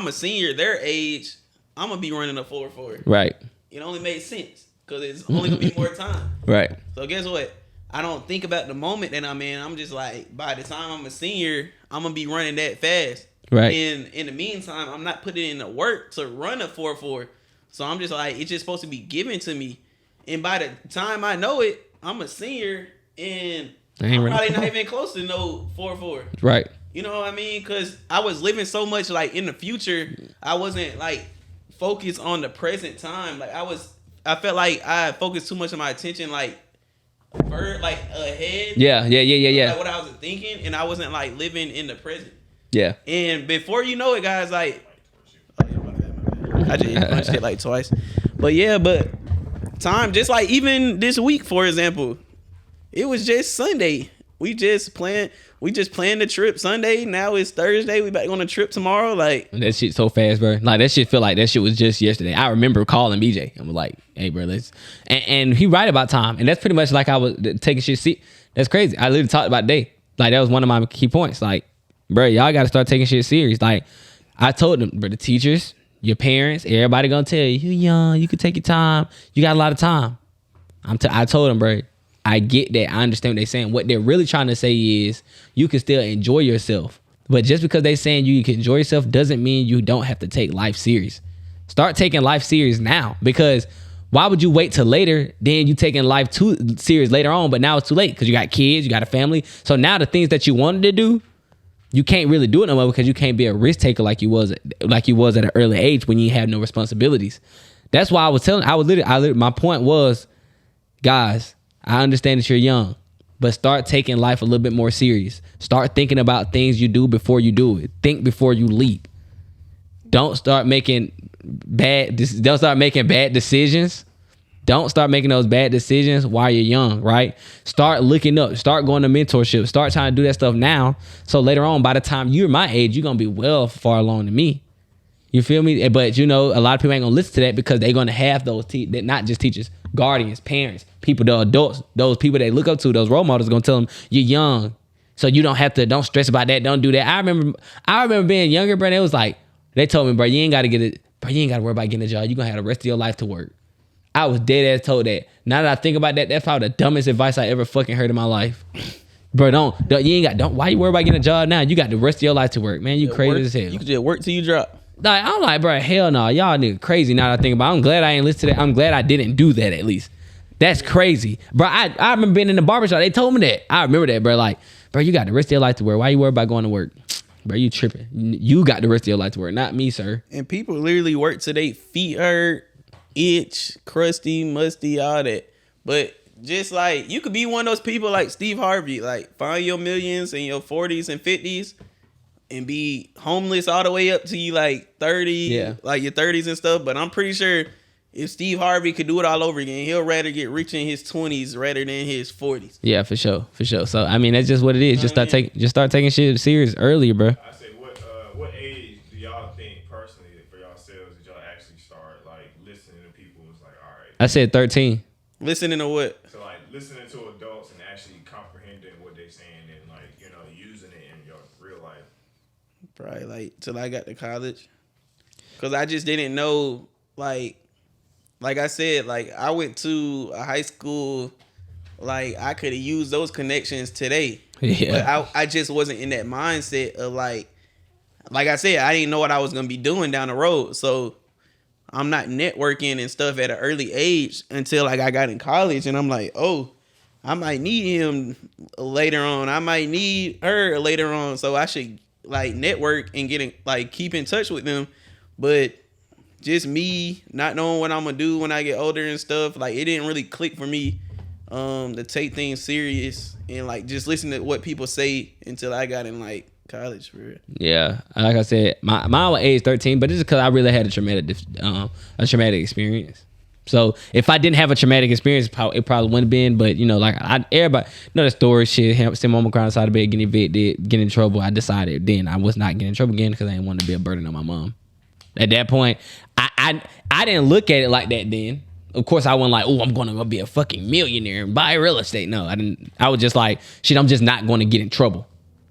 a senior, their age, I'm gonna be running a 4.4. right. It only made sense because it's only gonna be more time. Right. So guess what? I don't think about the moment that I'm in. I'm just like, by the time I'm a senior, I'm gonna be running that fast. Right. And in the meantime, I'm not putting in the work to run a 4.4. So I'm just like, it's just supposed to be given to me. And by the time I know it, I'm a senior and I'm probably not even close to no 4.4. Right. You know what I mean? Because I was living so much like in the future, I wasn't like focused on the present time. Like I felt like I focused too much of my attention like ahead. Yeah. Like what I was thinking, and I wasn't like living in the present. Yeah. And before you know it, guys, like I just punched it like twice. But yeah, time, just like even this week, for example, it was just Sunday. We just planned the trip Sunday. Now it's Thursday. We back on a trip tomorrow. Like That shit so fast, bro. Like that shit feel like that shit was just yesterday. I remember calling BJ. I'm like, hey, bro, let's. And he right about time. And that's pretty much like I was taking shit. See, that's crazy. I literally talked about day. Like that was one of my key points. Like, bro, y'all got to start taking shit serious. Like I told them, bro, the teachers, your parents, everybody gonna tell you, you young, you can take your time. You got a lot of time. I told them, bro. I get that. I understand what they're saying. What they're really trying to say is you can still enjoy yourself. But just because they're saying you can enjoy yourself doesn't mean you don't have to take life serious. Start taking life serious now. Because why would you wait till later? Then you taking life too serious later on, but now it's too late because you got kids, you got a family. So now the things that you wanted to do, you can't really do it no more because you can't be a risk taker like you was at an early age when you had no responsibilities. That's why my point was, guys, I understand that you're young, but start taking life a little bit more serious. Start thinking about things you do before you do it. Think before you leap. Don't start making bad decisions. Don't start making those bad decisions while you're young, right? Start looking up. Start going to mentorship. Start trying to do that stuff now. So later on, by the time you're my age, you're going to be well far along than me. You feel me? But you know, a lot of people ain't going to listen to that because they're going to have those, not just teachers, guardians, parents, people, the adults, those people they look up to, those role models going to tell them, you're young. So you don't stress about that. Don't do that. I remember being younger, bro. It was like, they told me, bro, you ain't got to worry about getting a job. You're going to have the rest of your life to work. I was dead ass told that. Now that I think about that, that's probably the dumbest advice I ever fucking heard in my life. Bro, why you worry about getting a job now? You got the rest of your life to work, man. You crazy as hell. You can just work till you drop. Like, I'm like, bro, hell no. Y'all nigga crazy now that I think about it. I'm glad I ain't listen to that. I'm glad I didn't do that at least. That's crazy. Bro, I remember being in the barbershop. They told me that. I remember that, bro. Like, bro, you got the rest of your life to work. Why you worry about going to work? Bro, you tripping. You got the rest of your life to work, not me, sir. And people literally work till they feet hurt, itch, crusty, musty, all that. But just like, you could be one of those people like Steve Harvey, like find your millions in your 40s and 50s and be homeless all the way up to you like 30, like your 30s and stuff. But I'm pretty sure if Steve Harvey could do it all over again, he'll rather get rich in his 20s rather than his 40s. Yeah, for sure. So I mean, that's just what it is. Just start taking shit serious earlier, bro. I say, what age do y'all think personally personally for yourselves did y'all actually start like listening to people? Was like, all right. I said 13. Listening to what? So like listening to adults and actually comprehending what they're saying and like using it in your real life. Probably like till I got to college, cause I just didn't know like I said, like I went to a high school, like I could have used those connections today. Yeah. But I just wasn't in that mindset of like I said, I didn't know what I was gonna be doing down the road. So I'm not networking and stuff at an early age until like I got in college, and I'm like, oh, I might need him later on. I might need her later on. So I should like network and keep in touch with them. But just me not knowing what I'm gonna do when I get older and stuff, like it didn't really click for me to take things serious and like just listen to what people say until I got in like college for real. Yeah, like I said, my age 13, but this is because I really had a traumatic experience. So if I didn't have a traumatic experience, it probably wouldn't have been. But like everybody know the story. Shit, see mama crying outside the bed, getting evicted, getting in trouble. I decided then I was not getting in trouble again because I didn't want to be a burden on my mom. At that point, I didn't look at it like that then. Of course, I wasn't like, oh, I'm going to be a fucking millionaire and buy real estate. No, I didn't. I was just like, shit, I'm just not going to get in trouble.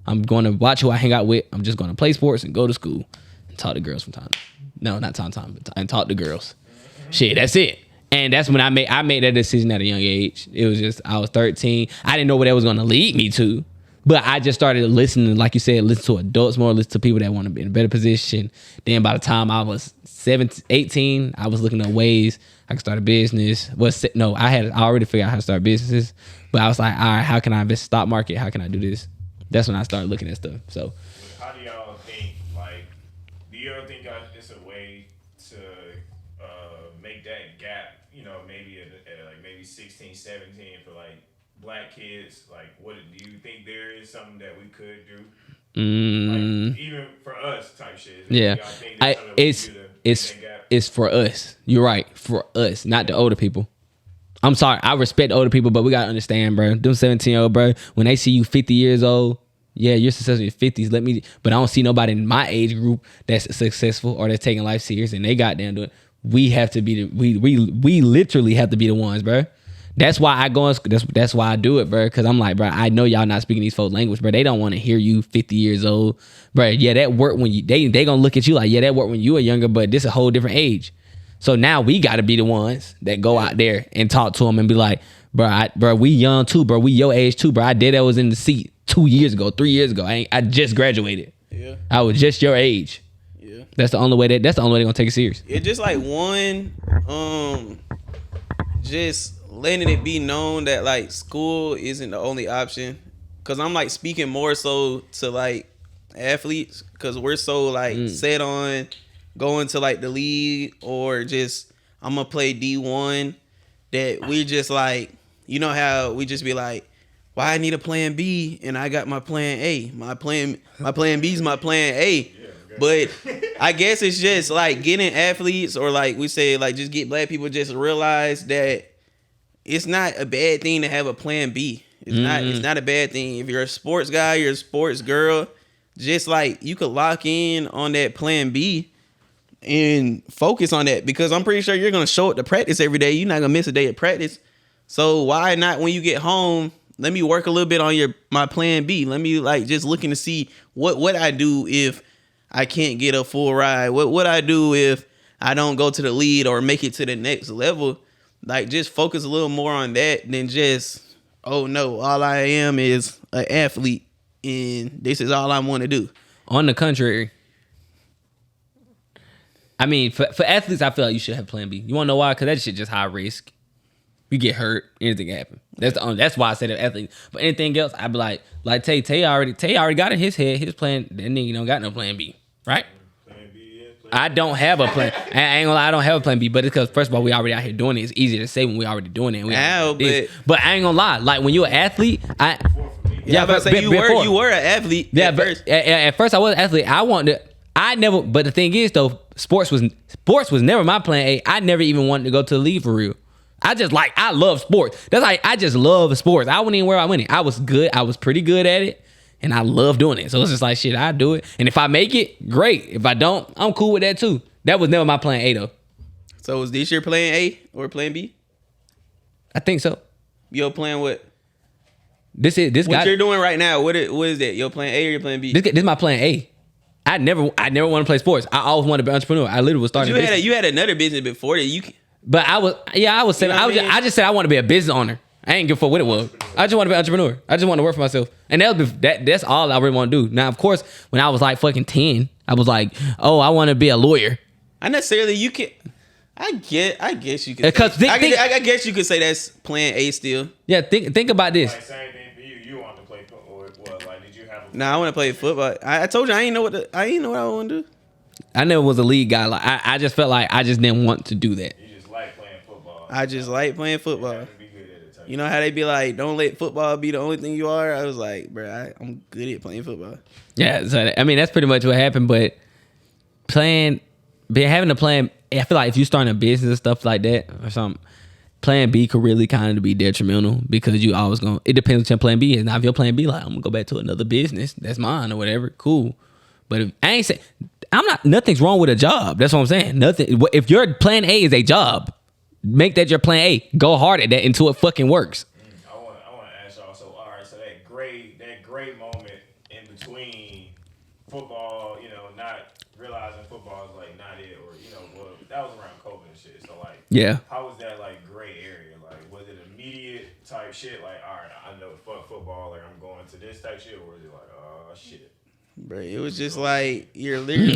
I'm going to watch who I hang out with. I'm just going to play sports and go to school and talk to girls from time. No, not time, but and talk to girls. Shit, that's it. And that's when I made that decision at a young age. It was just, I was 13. I didn't know what that was going to lead me to. But I just started listening, like you said, listen to adults more, listen to people that want to be in a better position. Then by the time I was 18, I was looking at ways I could start a business. I already figured out how to start businesses. But I was like, all right, how can I invest in the stock market? How can I do this? That's when I started looking at stuff. So, how do y'all think, like, do you ever think it's a way to make that gap, maybe at like maybe 16, 17 for like black kids? Like, what do you think there is something that we could do? Like, even for us type shit. Yeah. Y'all think there's something we can do to make that gap? It's for us. You're right. For us, not the older people. I'm sorry. I respect older people, but we got to understand, bro. Them 17-year-old, bro, when they see you 50 years old, yeah, you're successful in your 50s. But I don't see nobody in my age group that's successful or that's taking life serious and they goddamn do it. We have to be we literally have to be the ones, bro. That's why I go. That's why I do it, bro. Because I'm like, bro, I know y'all not speaking these folks' language, bro. They don't want to hear you 50 years old, bro. Yeah, that worked when you. They gonna look at you like, yeah, that worked when you were younger, but this is a whole different age. So now we got to be the ones that go out there and talk to them and be like, bro, we young too, bro. We your age too, bro. I did. I was in the seat 2 years ago, 3 years ago. I just graduated. Yeah, I was just your age. Yeah, that's the only way they're gonna take it serious. It's just like just letting it be known that like school isn't the only option. Cause I'm like speaking more so to like athletes, cause we're so like set on going to like the league or just I'm gonna play D1 that we just like, how we just be like, why I need a plan B and I got my plan A. My plan B is my plan A. But I guess it's just like getting athletes or like we say like just get black people just realize that it's not a bad thing to have a plan B. It's not a bad thing. If you're a sports guy, you're a sports girl, just like you could lock in on that plan B and focus on that, because I'm pretty sure you're going to show up to practice every day. You're not going to miss a day of practice. So why not when you get home, let me work a little bit on my plan B. Let me like just looking to see what I do if I can't get a full ride. What I do if I don't go to the lead or make it to the next level. Like just focus a little more on that than just, oh no, all I am is an athlete and this is all I want to do. On the contrary, I mean, for athletes, I feel like you should have plan B. You want to know why? Because that shit just high risk. You get hurt, anything can happen. That's why I said athlete. But anything else, I'd be like Tay already got in his head, his plan. That nigga don't got no plan B, right? Plan B, yeah, I don't have a plan. I ain't gonna lie, I don't have a plan B. But it's because first of all, we already out here doing it. It's easier to say when we already doing it. But I ain't gonna lie. Like when you're an athlete, I was about to say you were an athlete. Yeah, at first I was an athlete. But the thing is though, sports was never my plan A. I never even wanted to go to the league for real. I love sports. That's like I just love sports. I wouldn't even worry about winning. I was good. I was pretty good at it. and I love doing it. So it's just like shit. I do it, and if I make it, great. If I don't, I'm cool with that too. That was never my plan A though. So was this your plan A or plan B? I think so. Your plan what? This What guy. you're doing right now? What is that? Your plan A or your plan B? This is my plan A. I never want to play sports. I always wanted to be an entrepreneur. I literally was starting. You had another business before that. But I was saying, You know what I mean? I just said I want to be a business owner. I ain't give a fuck what it was. I just want to be an entrepreneur. I just want to work for myself. And that's all I really want to do. Now, of course, when I was like fucking 10, I was like, oh, I want to be a lawyer. I necessarily you can. I guess you could. Because I guess you could say that's plan A still. Yeah, think about this. Like same thing for you. You want to play football? What? Like, did you have? Nah, I want to play football. I told you I ain't know what I want to do. I never was a league guy. Like I just felt like I just didn't want to do that. You just like playing football. I just like playing You football. have to be good at it, type. You know how they be like, don't let football be the only thing you are. I was like, bro, I'm good at playing football. Yeah, so I mean that's pretty much what happened. But having a plan, I feel like if you start a business and stuff like that or something, plan B could really kind of be detrimental because you always gonna. It depends what your plan B is. Now if your plan B like I'm gonna go back to another business, that's mine or whatever, cool. But if I ain't say nothing's wrong with a job. That's what I'm saying. Nothing. If your plan A is a job, make that your plan A. Go hard at that until it fucking works. I want to ask y'all. So all right, so that great moment in between football, not realizing football is like not it, or well, that was around COVID and shit. So like, Yeah. how was that like gray area? Like, was it immediate type shit? Like, all right, I know fuck football, like I'm going to this type shit, or is it like, oh shit? Bro, it was just like you're literally.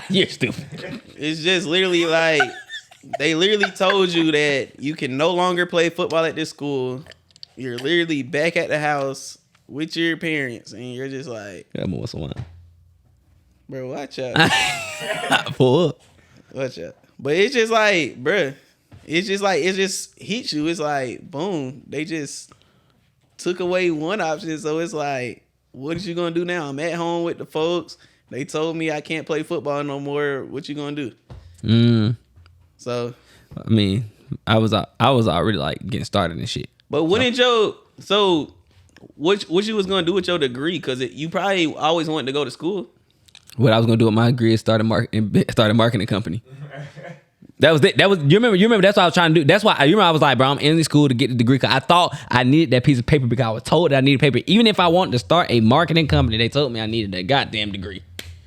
You're stupid. It's just literally like they literally told you that you can no longer play football at this school. You're literally back at the house with your parents, and you're just like, Yeah, more some wine. bro, watch out, Pull up. watch out. But it's just like, bro, it just hits you. It's like, boom, they just took away one option, so it's like, what is you gonna do now? I'm at home with the folks. They told me I can't play football no more. What you gonna do? So, I mean, I was already like getting started and shit. but what you was gonna do with your degree? Because you probably always wanted to go to school. What I was gonna do with my degree is start a marketing company. That was you remember that's what I was trying to do. That's why I was like, bro, I'm in school to get the degree because I thought I needed that piece of paper because I was told that I needed paper. Even if I wanted to start a marketing company, they told me I needed that goddamn degree.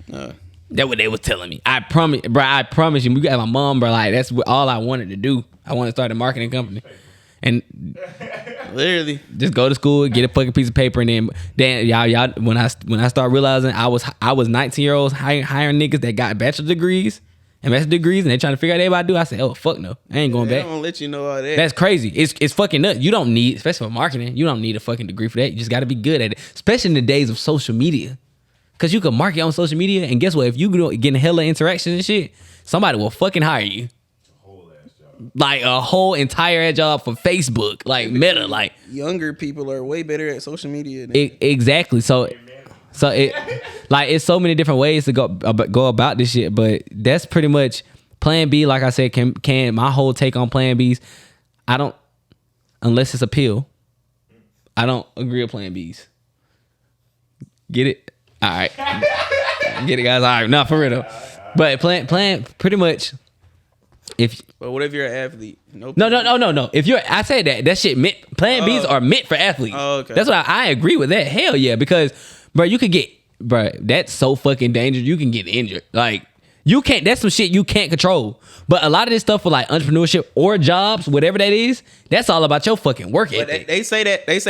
That's what they was telling me. I promise you, we got my mom, bro. Like that's all I wanted to do. I wanted to start a marketing company, and Literally, just go to school, get a fucking piece of paper, and then y'all when I start realizing I was 19-year-olds hiring niggas that got bachelor degrees and master degrees, and they trying to figure out everybody do. I said, oh fuck no, I ain't going they back. don't let you know all that. That's crazy. It's fucking nuts. You don't need, especially for marketing, you don't need a fucking degree for that. You just got to be good at it, especially in the days of social media. Cause you can market on social media, and guess what? If you getting hella interactions and shit, somebody will fucking hire you. Whole ass job. Like a whole entire job for Facebook, like Meta, like Younger people are way better at social media. Than exactly. So it like it's so many different ways to go about this shit, but that's pretty much plan B. Like I said, can my whole take on plan B's. I don't, unless it's a pill, I don't agree with plan B's. Get it? All right. Get it, guys. All right. Not for real though. But plan pretty much. But what if you're an athlete? Nope. No. If I said that shit meant plan B's are meant for athletes. Oh, okay. That's why I agree with that. Hell yeah, because bro, you could get that's so fucking dangerous. You can get injured. Like you can't. That's some shit you can't control. But a lot of this stuff for like entrepreneurship or jobs, whatever that is, that's all about your fucking work ethic. But they say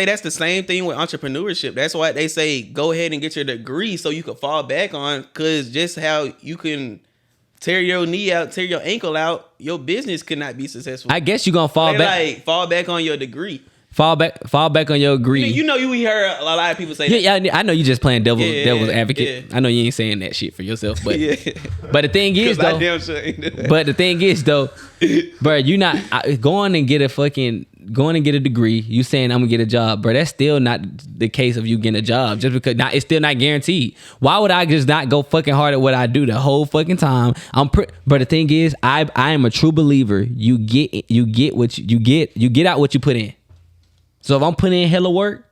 that's the same thing with entrepreneurship. That's why they say go ahead and get your degree so you can fall back on. Cause just how you can tear your knee out, tear your ankle out, your business could not be successful. I guess you're gonna fall back. Like fall back on your degree. Fall back on your degree. You know, we heard a lot of people say that. Yeah, I know you just playing devil's advocate. Yeah. I know you ain't saying that shit for yourself, but Yeah. but the thing is though, bro, you not going and get a degree. You saying I'm gonna get a job, bro? That's still not the case of you getting a job. Just because it's still not guaranteed. Why would I just not go fucking hard at what I do the whole fucking time? But the thing is, I am a true believer. You get out what you put in. So if I'm putting in hella work,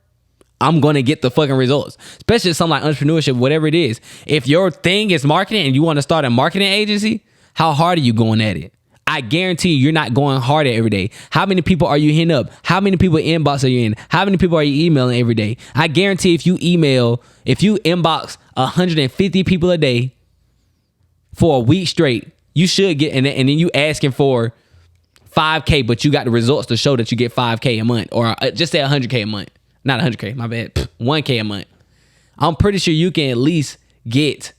I'm gonna get the fucking results. Especially something like entrepreneurship, whatever it is. If your thing is marketing and you want to start a marketing agency, how hard are you going at it? I guarantee you're not going hard at every day. How many people are you hitting up? How many people inbox are you in? How many people are you emailing every day? I guarantee if you inbox 150 people a day for a week straight, you should get, and then you asking for 5K, but you got the results to show that you get 5K a month, or just say 100K a month. Not 100K, my bad. 1K a month. I'm pretty sure you can at least get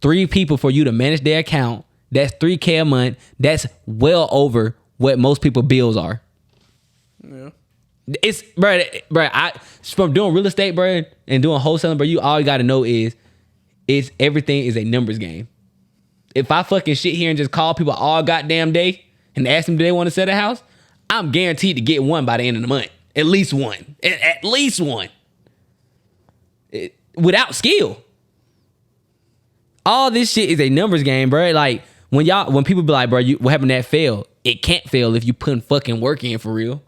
3 people for you to manage their account. That's 3K a month. That's well over what most people bills are. Yeah. It's bro. I from doing real estate, bro, and doing wholesaling, bro. You all you got to know is everything is a numbers game. If I fucking shit here and just call people all goddamn day and ask them do they want to sell a house, I'm guaranteed to get one by the end of the month. At least one. At least one. Without skill. All this shit is a numbers game, bro. Like when people be like, bro, what happened to that fail? It can't fail if you putting fucking work in for real.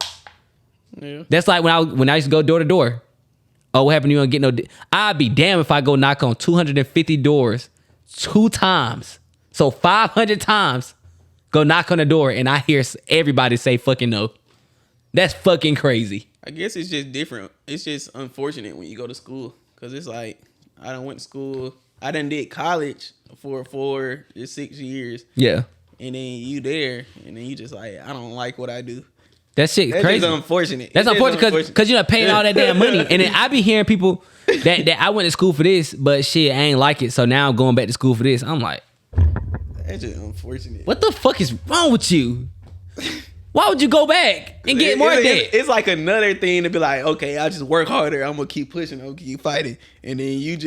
Yeah. That's like when I used to go door to door. Oh, what happened? You don't get no. I'd be damned if I go knock on 250 doors 2 times. So 500 times, go knock on the door and I hear everybody say fucking no. That's fucking crazy. I guess it's just different. It's just unfortunate when you go to school. Because it's like, I done went to school. I done did college for 4 to 6 years. Yeah. And then you there. And then you just like, I don't like what I do. That shit That's crazy. That's unfortunate. That's unfortunate because you're not paying all that damn money. And then I be hearing people that I went to school for this, but shit, I ain't like it. So now I'm going back to school for this. I'm like, that's just unfortunate. What the fuck is wrong with you? Why would you go back and get more debt? It's like another thing to be like, okay, I'll just work harder. I'm going to keep pushing. I'm going to keep fighting. And then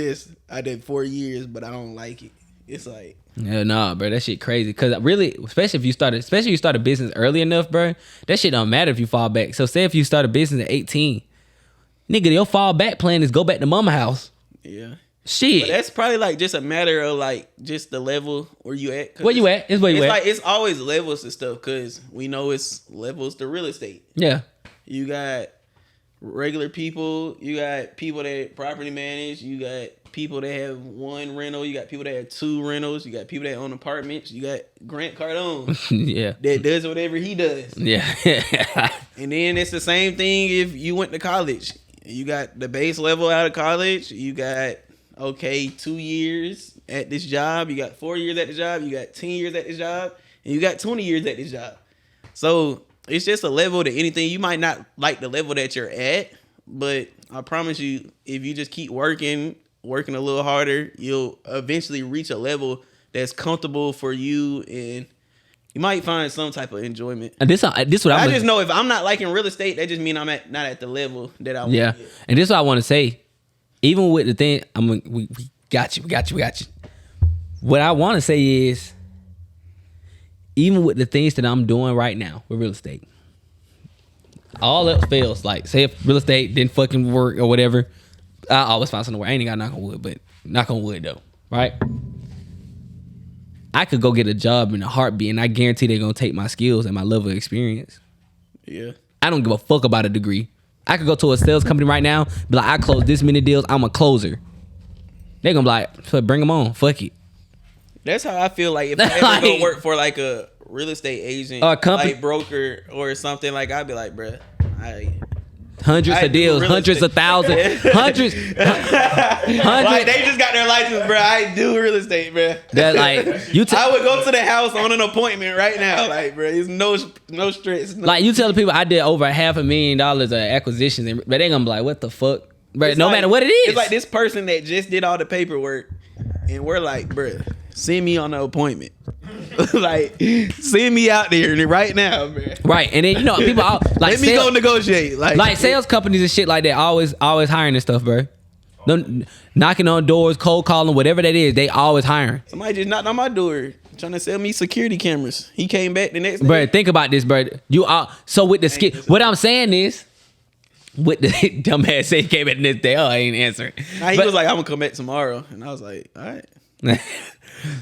I did 4 years, but I don't like it. It's like. Yeah, nah, bro, that shit crazy. Cause really, especially if you start a business early enough, bro, that shit don't matter if you fall back. So say if you start a business at 18, nigga, your fall back plan is go back to mama house. Yeah. Shit. But that's probably like just a matter of like just the level where you at. Where you at? It's where you at. Like it's always levels and stuff because we know it's levels to real estate. Yeah. You got regular people. You got people that property manage. You got people that have 1 rental. You got people that have 2 rentals. You got people that own apartments. You got Grant Cardone. Yeah. That does whatever he does. Yeah. And then it's the same thing if you went to college. You got the base level out of college. You got 2 years at this job. You got 4 years at the job. You got 10 years at this job. And you got 20 years at this job. So it's just a level to anything. You might not like the level that you're at, but I promise you, if you just keep working a little harder, you'll eventually reach a level that's comfortable for you, and you might find some type of enjoyment. And this what I just know if I'm not liking real estate, that just means I'm not at the level that I want. Yeah, to get. and this is what I want to say. Even with the thing, we got you. What I want to say is, even with the things that I'm doing right now with real estate, all else fails. Like, say if real estate didn't fucking work or whatever, I always find something where I ain't got to knock on wood, but knock on wood though, right? I could go get a job in a heartbeat, and I guarantee they're gonna take my skills and my level of experience. Yeah, I don't give a fuck about a degree. I could go to a sales company right now, be like, I close this many deals, I'm a closer. They're gonna be like, bring them on, fuck it. That's how I feel like if I ever go work for like a real estate agent or a company, like broker or something, like I'd be like, bruh, hundreds of deals, hundreds of thousands, hundreds. Like they just got their license, bro. I do real estate, bro. That like I would go to the house on an appointment right now, like, bro. There's no stress. Like you tell people I did over $500,000 of acquisitions, but they gonna be like, what the fuck, bro? No matter what it is, it's like this person that just did all the paperwork, and we're like, bro, send me on the appointment. Like, send me out there right now, man. Right, and then people all, like let me go negotiate. Like sales companies and shit like that always hiring and stuff, bro. Knocking on doors, cold calling, whatever that is, they always hiring. Somebody just knocked on my door trying to sell me security cameras. He came back the next day. Bro, think about this, bro. So with the skill, what I'm saying is, with the dumbass say he came back the next day. Oh, I ain't answering. Nah, he was like, I'm gonna come back tomorrow, and I was like, all right.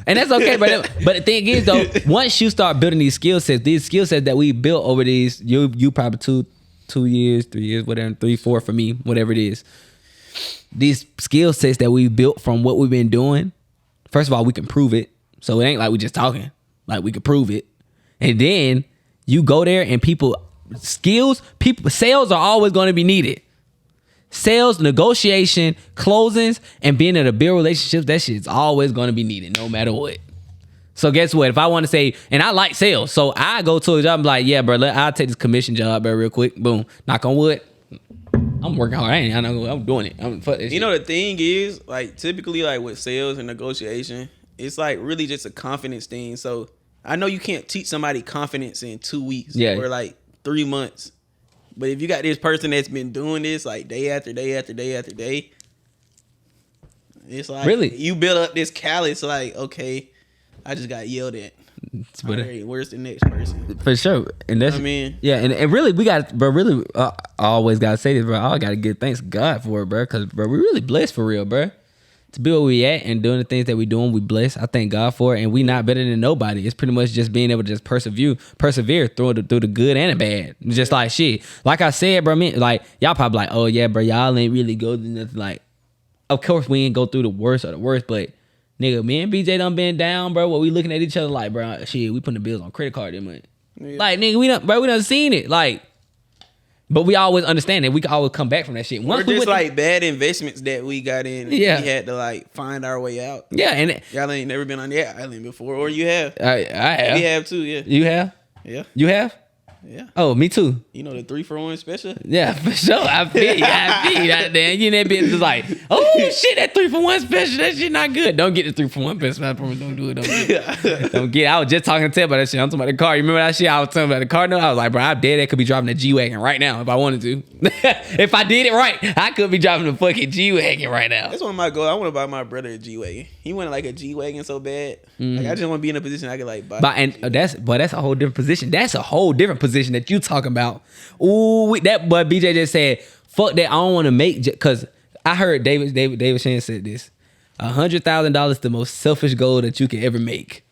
And that's okay, but the thing is though, once you start building these skill sets that we built over these, you probably 2 years, 3 years, whatever, 3, 4 for me, whatever it is. These skill sets that we built from what we've been doing, first of all, we can prove it. So it ain't like we just talking. Like we can prove it. And then you go there and sales are always going to be needed. Sales, negotiation, closings, and being in a build relationships, that shit's always going to be needed no matter what. So guess what? If I want to say, and I like sales, so I go to a job, I'm like, yeah, bro, I'll take this commission job, bro, real quick. Boom. Knock on wood. I'm working hard. I'm doing it. You know, the thing is, like, typically, like, with sales and negotiation, it's, like, really just a confidence thing. So, I know you can't teach somebody confidence in 2 weeks or, like, 3 months. But if you got this person that's been doing this, like, day after day after day after day, it's like, really? You build up this callous, like, okay, I just got yelled at. All right, where's the next person? For sure. And that's, I mean, yeah, and really, we got, bro, really, I always got to say this, bro. I got to give thanks to God for it, bro, because, bro, we really blessed for real, bro. To be where we at and doing the things that we doing, we blessed. I thank God for it, and we not better than nobody. It's pretty much just being able to just persevere through the good and the bad. Just like shit. Like I said, bro, like, y'all probably like, oh, yeah, bro, y'all ain't really go through nothing. Like, of course, we ain't go through the worst of the worst, but nigga, me and BJ done been down, bro. What we looking at each other like, bro, shit, we putting the bills on credit card this month. Yeah. Like, nigga, we done seen it. Like, but we always understand that we can always come back from that shit. Once just like bad investments that we got in. Yeah. We had to like find our way out. Yeah. And y'all ain't never been on that island before, or you have. I have. We have too, yeah. You have? Yeah. You have? Yeah. Oh, me too. You know the 3-for-1 special? Yeah, for sure. I feel you. Goddamn. You in that bitch is like, oh shit, that 3-for-1 special, that shit not good. Don't get the 3-for-1 special. I promise, don't do it. Don't get it. I was just talking to Ted about that shit. I'm talking about the car. You remember that shit? I was talking about the car. No, I was like, bro, I'm dead. I could be driving a G-Wagon right now if I wanted to. If I did it right, I could be driving a fucking G-Wagon right now. That's one of my goals. I want to buy my brother a G-Wagon. He wanted like a G-Wagon so bad. Mm-hmm. Like I just want to be in a position I could like buy. That's a whole different position. That's a whole different position that you talking about. Ooh, that boy BJ just said, fuck that. I don't want to make, because I heard David Shan said this. $100,000 the most selfish goal that you can ever make.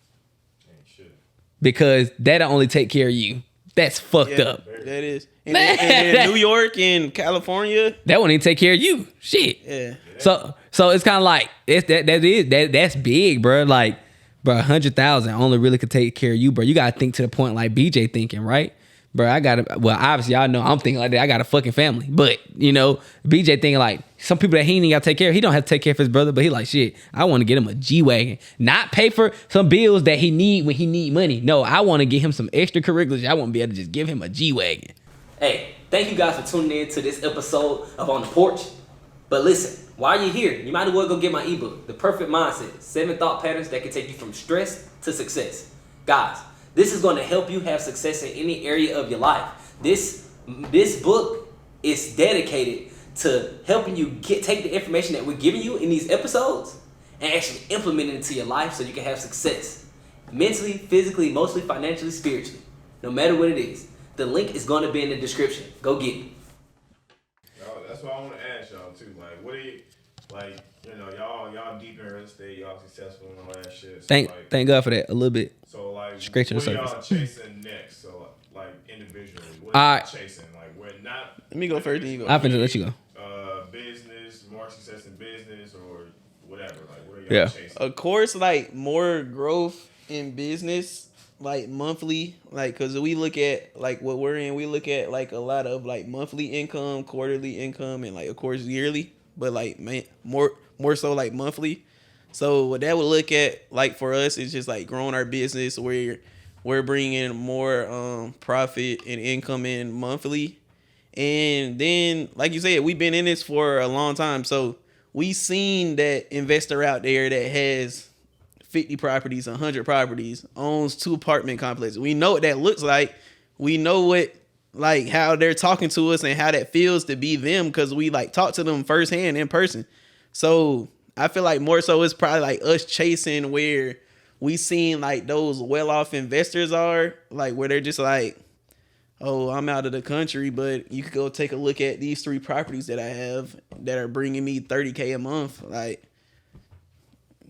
Because that'll only take care of you. That's fucked up. That is. And in New York and California, that won't even take care of you. Shit. Yeah. So it's kind of like that's big, bro. Like, bro, 100,000 only really could take care of you, bro. You gotta think to the point like BJ thinking, right? Bro, obviously y'all know I'm thinking like that. I got a fucking family. But, you know, BJ thinking like some people that he ain't got to take care of. He don't have to take care of his brother, but he like, shit, I want to get him a G-Wagon. Not pay for some bills that he need when he need money. No, I want to get him some extracurriculars. I want to be able to just give him a G-Wagon. Hey, thank you guys for tuning in to this episode of On the Porch. But listen, while you're here, you might as well go get my ebook, The Perfect Mindset, 7 Thought Patterns that can take you from stress to success. Guys, this is going to help you have success in any area of your life. This book is dedicated to helping you take the information that we're giving you in these episodes and actually implement it into your life so you can have success. Mentally, physically, emotionally, financially, spiritually. No matter what it is. The link is going to be in the description. Go get it. That's what I want to ask y'all too. Like, what do you, like, you know, y'all deep in real estate, y'all successful and all that shit. So thank God for that a little bit. So like, scratching the what are surface. y'all chasing next? So like individually, what are y'all chasing? Like, we're not. Let me go first. Then you go. I'll finish. Let you go. Business, more success in business, or whatever. Like, what are y'all chasing? Of course, like more growth in business, like monthly, like because we look at like what we're in. We look at like a lot of like monthly income, quarterly income, and like of course yearly. But like more so like monthly. So what that would look at like for us is just like growing our business where we're bringing more profit and income in monthly. And then like you said, we've been in this for a long time. So we seen that investor out there that has 50 properties, 100 properties, owns 2 apartment complexes. We know what that looks like. We know what like how they're talking to us and how that feels to be them because we like talk to them firsthand in person. So I feel like more so it's probably like us chasing where we seen like those well-off investors are, like where they're just like, oh, I'm out of the country, but you could go take a look at these 3 properties that I have that are bringing me $30K a month. Like,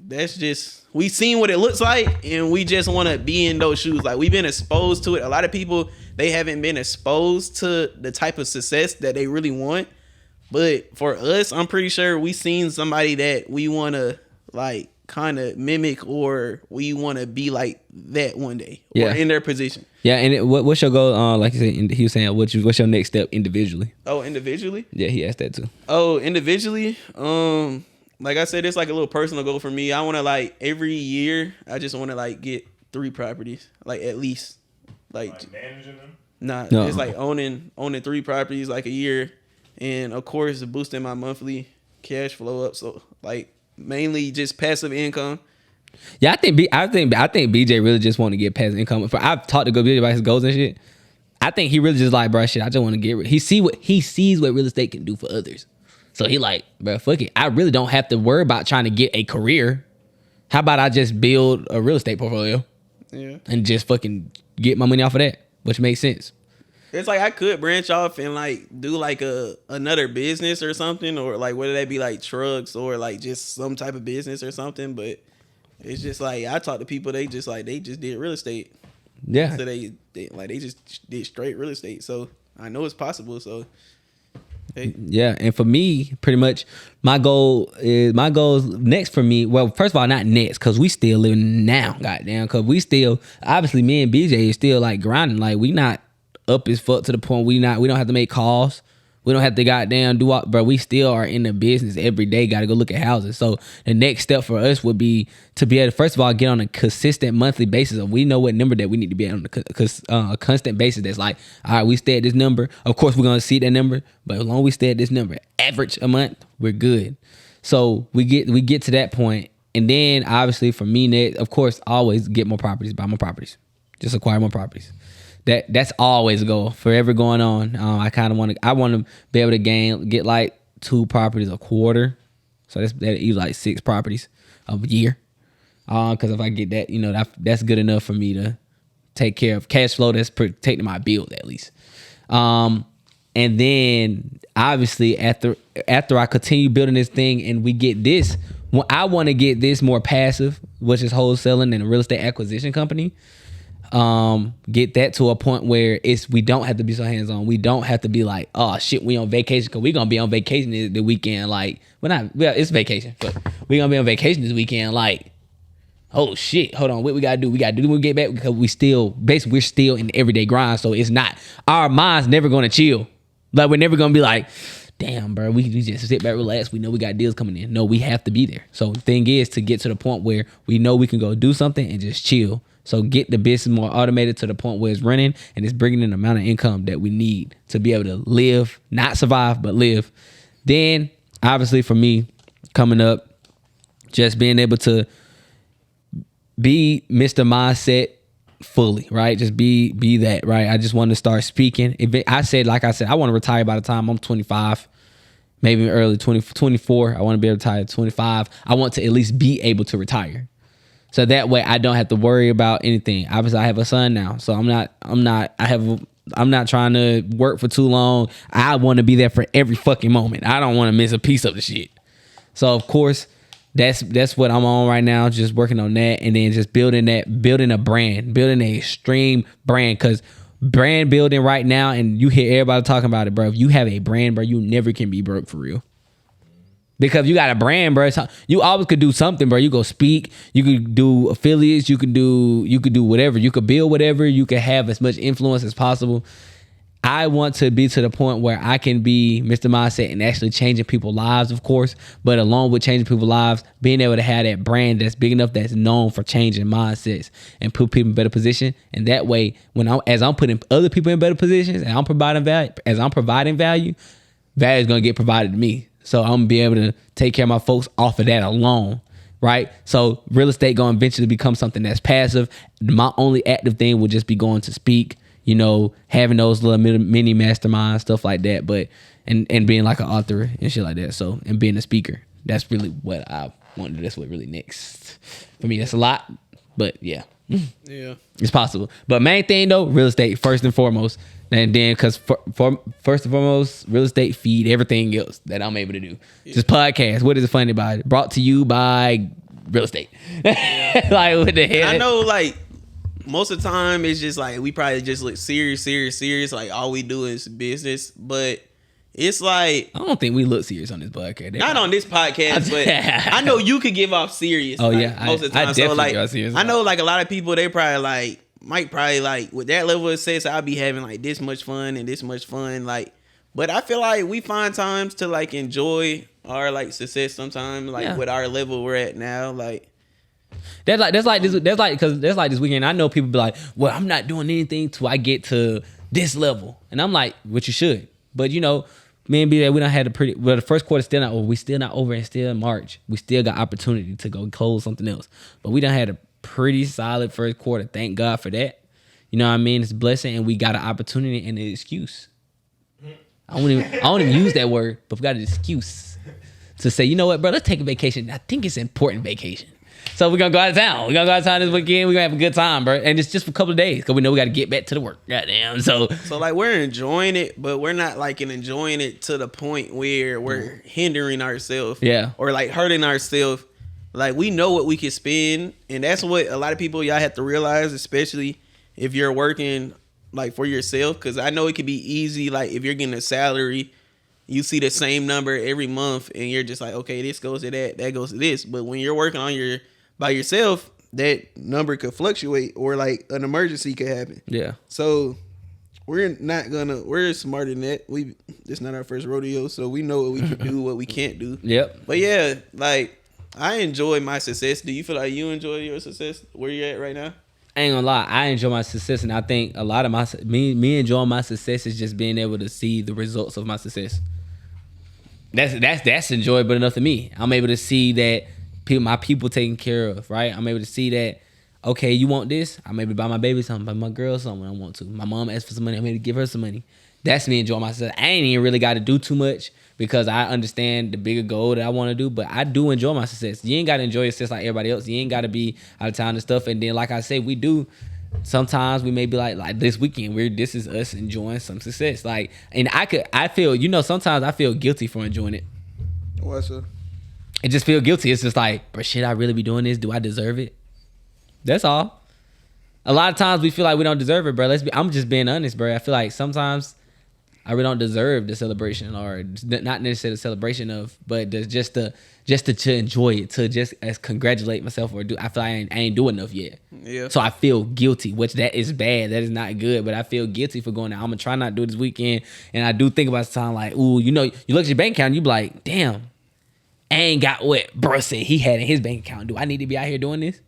that's just, we seen what it looks like and we just want to be in those shoes. Like, we've been exposed to it. A lot of people they haven't been exposed to the type of success that they really want. But for us, I'm pretty sure we seen somebody that we want to like kind of mimic, or we want to be like that one day, or in their position. Yeah, and what's your goal? Like you said, he was saying, what's your next step individually? Oh, individually? Yeah, he asked that too. Oh, individually? Like I said, it's like a little personal goal for me. I want to like every year, I just want to like get 3 properties, like at least, like managing them. Nah, No. it's like owning 3 properties like a year, and of course boosting my monthly cash flow up. So like mainly just passive income. Yeah, I think BJ really just want to get passive income. I've talked to BJ about his goals and shit. I think he really just like, bro, shit, I just want to get. He sees what real estate can do for others. So he like, bro, fuck it. I really don't have to worry about trying to get a career. How about I just build a real estate portfolio? Yeah. And just fucking get my money off of that, which makes sense. It's like I could branch off and like do like another business or something, or like whether that be like trucks or like just some type of business or something. But it's just like I talk to people, they just did real estate. Yeah. So they just did straight real estate. So I know it's possible. So hey. Yeah, and for me, pretty much my goals next for me. Well, first of all, not next, because we still living now, goddamn. Because we still, obviously, me and BJ is still like grinding. Like we not up as fuck to the point we don't have to make calls. We don't have to goddamn do all, bro. We still are in the business every day. Got to go look at houses. So the next step for us would be to be able to, first of all, get on a consistent monthly basis. Of we know what number that we need to be on a constant basis. That's like, all right, we stay at this number. Of course, we're gonna see that number, but as long as we stay at this number, average a month, we're good. So we get to that point, and then obviously for me, next, of course, always get more properties, buy more properties, just acquire more properties. That's always a goal forever going on. I want to be able to get like 2 properties a quarter. So that equals like 6 properties a year. Because if I get that, that's good enough for me to take care of cash flow. That's protecting my bills at least. And then obviously after I continue building this thing and we get this, I want to get this more passive, which is wholesaling and a real estate acquisition company. Get that to a point where we don't have to be so hands-on. We don't have to be like, oh shit, we on vacation, because we gonna be on vacation the weekend. Like, it's vacation, but we gonna be on vacation this weekend. Like, oh shit, hold on, what we gotta do? We gotta do when we get back, because we're still in the everyday grind. So it's not, our mind's never gonna chill. Like, we're never gonna be like, damn, bro, we just sit back, relax. We know we got deals coming in. No, we have to be there. So the thing is to get to the point where we know we can go do something and just chill. So get the business more automated to the point where it's running and it's bringing in the amount of income that we need to be able to live, not survive, but live. Then, obviously for me, coming up, just being able to be Mr. Mindset fully, right? Just be that, right? I just want to start speaking. I want to retire by the time I'm 25, maybe early 24. I want to be able to retire at 25. I want to at least be able to retire. So that way I don't have to worry about anything. Obviously I have a son now, so I'm not trying to work for too long. I want to be there for every fucking moment. I don't want to miss a piece of the shit. So of course, that's what I'm on right now, just working on that, and then just building a brand, building an extreme brand, because brand building right now, and you hear everybody talking about it, bro. If you have a brand, bro, you never can be broke for real. Because you got a brand, bro. You always could do something, bro. You go speak. You could do affiliates. You could do whatever. You could build whatever. You could have as much influence as possible. I want to be to the point where I can be Mr. Mindset and actually changing people's lives, of course. But along with changing people's lives, being able to have that brand that's big enough, that's known for changing mindsets and put people in better position. And that way, as I'm putting other people in better positions and I'm providing value, value is gonna get provided to me. So I'm gonna be able to take care of my folks off of that alone, right? So real estate gonna eventually become something that's passive. My only active thing will just be going to speak, having those little mini masterminds, stuff like that. But and being like an author and shit like that. So, and being a speaker. That's really what I want to do. That's what really next for me. That's a lot, but yeah. Yeah, it's possible. But main thing though, real estate first and foremost. And then, because first and foremost, real estate feed everything else that I'm able to do. Yeah. Just podcast. What is it funny about it? Brought to you by real estate. Yeah. Like, what the hell? I know, like, most of the time it's just like we probably just look serious. Like all we do is business, but it's like I don't think we look serious on this podcast. not on this podcast, but I know you could give off serious. Oh like, yeah, most of the time. I definitely so like give off serious. I know like a lot of people they probably like might probably like with that level of success I'll be having like this much fun and this much fun like. But I feel like we find times to like enjoy our like success sometimes like with our level we're at now like. That's like this weekend. I know people be like, well, I'm not doing anything till I get to this level, and I'm like, what you should. But you know, me and B, we don't had a pretty. Well, the first quarter still not over. We still not over, and still in March. We still got opportunity to go close something else. But we done had a pretty solid first quarter. Thank God for that. You know what I mean? It's a blessing, and we got an opportunity and an excuse. I don't even use that word, but we got an excuse to say, you know what, bro? Let's take a vacation. I think it's an important vacation. So we're gonna go out of town. We're gonna go out of town this weekend. We're gonna have a good time, bro. And it's just for a couple of days because we know we got to get back to the work. Goddamn. So like we're enjoying it, but we're not like enjoying it to the point where we're hindering ourselves. Yeah. Or like hurting ourselves. Like we know what we can spend, and that's what a lot of people y'all have to realize, especially if you're working like for yourself. Because I know it could be easy. Like if you're getting a salary, you see the same number every month, and you're just like, okay, this goes to that goes to this. But when you're working on by yourself, that number could fluctuate or like an emergency could happen. yeah. So we're smarter than that. It's not our first rodeo, so we know what we can do, what we can't do. Yep. But yeah, like I enjoy my success. Do you feel like you enjoy your success where you're at right now? I ain't gonna lie, I enjoy my success, and I think a lot of me enjoying my success is just being able to see the results of my success. That's enjoyable enough to me. I'm able to see that my people taken care of, right? I'm able to see that, okay, you want this? I'm able to buy my baby something, buy my girl something when I want to. My mom asked for some money, I'm able to give her some money. That's me enjoying myself. I ain't even really got to do too much because I understand the bigger goal that I want to do, but I do enjoy my success. You ain't got to enjoy your success like everybody else. You ain't got to be out of town and stuff. And then, like I said, we do. Sometimes we may be like this weekend, this is us enjoying some success. Like, and I feel, sometimes I feel guilty for enjoying it. What's up? It just feel guilty. It's just like, bro, should I really be doing this? Do I deserve it? That's all. A lot of times we feel like we don't deserve it, bro. I'm just being honest, bro. I feel like sometimes I really don't deserve the celebration, or not necessarily the celebration but just to enjoy it, to just congratulate myself or do. I feel like I ain't doing enough yet. Yeah. So I feel guilty, which that is bad. That is not good. But I feel guilty for going out. I'm gonna try not to do it this weekend, and I do think about the time like, ooh, you look at your bank account, and you be like, damn. I ain't got what bro said he had in his bank account. Do I need to be out here doing this?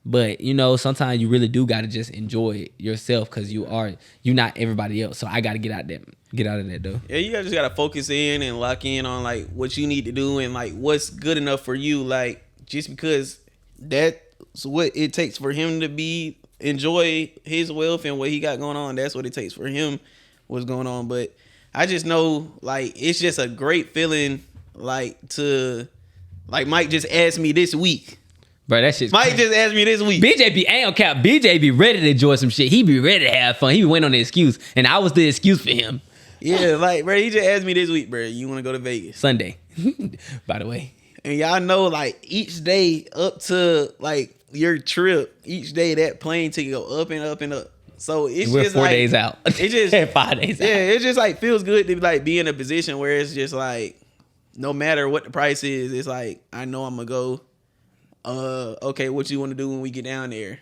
But sometimes you really do got to just enjoy it yourself because you're not everybody else. So I got to get out of that though. Yeah, you just got to focus in and lock in on like what you need to do and like what's good enough for you. Like just because that's what it takes for him to enjoy his wealth and what he got going on. That's what it takes for him. What's going on? But I just know like it's just a great feeling. Like Mike just asked me this week. Bro, that shit's Mike just asked me this week. BJ be, ain't gonna count. BJ be ready to enjoy some shit. He be ready to have fun. He be waiting on the excuse. And I was the excuse for him. Yeah, like, bro, he just asked me this week, bro, you want to go to Vegas? Sunday, by the way. And y'all know, like, each day up to, like, your trip, each day that plane ticket go up and up and up. So it's We're just 4 like, days out. It just 5 days out. Yeah, it just, like, feels good to, like, be in a position where it's just, like, no matter what the price is, it's like, I know I'm going to go. Okay, what you want to do when we get down there?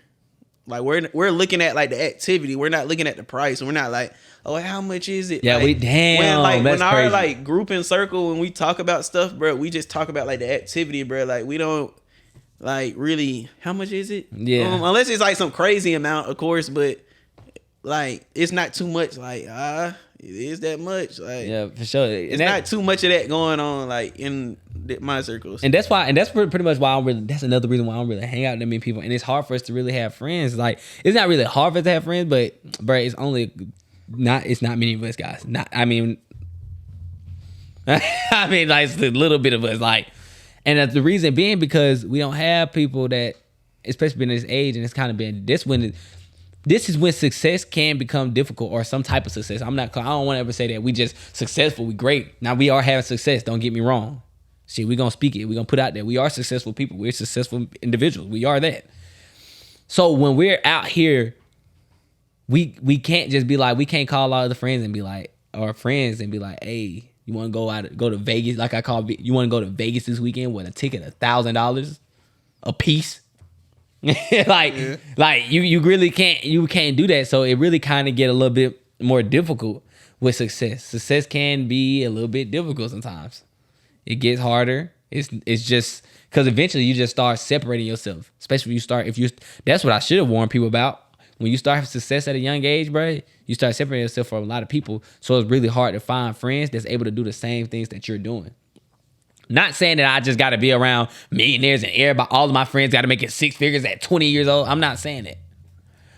Like we're looking at like the activity. We're not looking at the price. We're not like, oh, how much is it? Yeah, like, when our crazy. like group and circle, when we talk about stuff, bro, we just talk about like the activity, bro. Like we don't like really how much is it? Yeah. Unless it's like some crazy amount, of course, but like it's not too much. Like it is that much. Like yeah, for sure. It's not too much of that going on like in my circles. And that's pretty much why that's another reason why I don't really hang out with that many people. And it's hard for us to really have friends. Like it's not really hard for us to have friends, but bro, it's not many of us guys. I mean like it's a little bit of us. Like, and the reason being because we don't have people that, especially in this age, and it's kind of been this is when success can become difficult, or some type of success. I don't want to ever say that we just successful, we great. Now we are having success, don't get me wrong. See, we're going to speak it. We're going to put out there. We are successful people. We're successful individuals. We are that. So when we're out here, we can't just be like, we can't call all the friends and be like, our friends and be like, hey, you want to go to Vegas? Like you want to go to Vegas this weekend with a ticket $1,000 a piece? Like you really can't do that. So it really kind of get a little bit more difficult with success. Success can be a little bit difficult sometimes. It gets harder. It's just because eventually you just start separating yourself. Especially that's what I should have warned people about. When you start having success at a young age, bro, you start separating yourself from a lot of people. So it's really hard to find friends that's able to do the same things that you're doing. Not saying that I just got to be around millionaires and everybody. All of my friends got to make it 6 figures at 20 years old. I'm not saying that.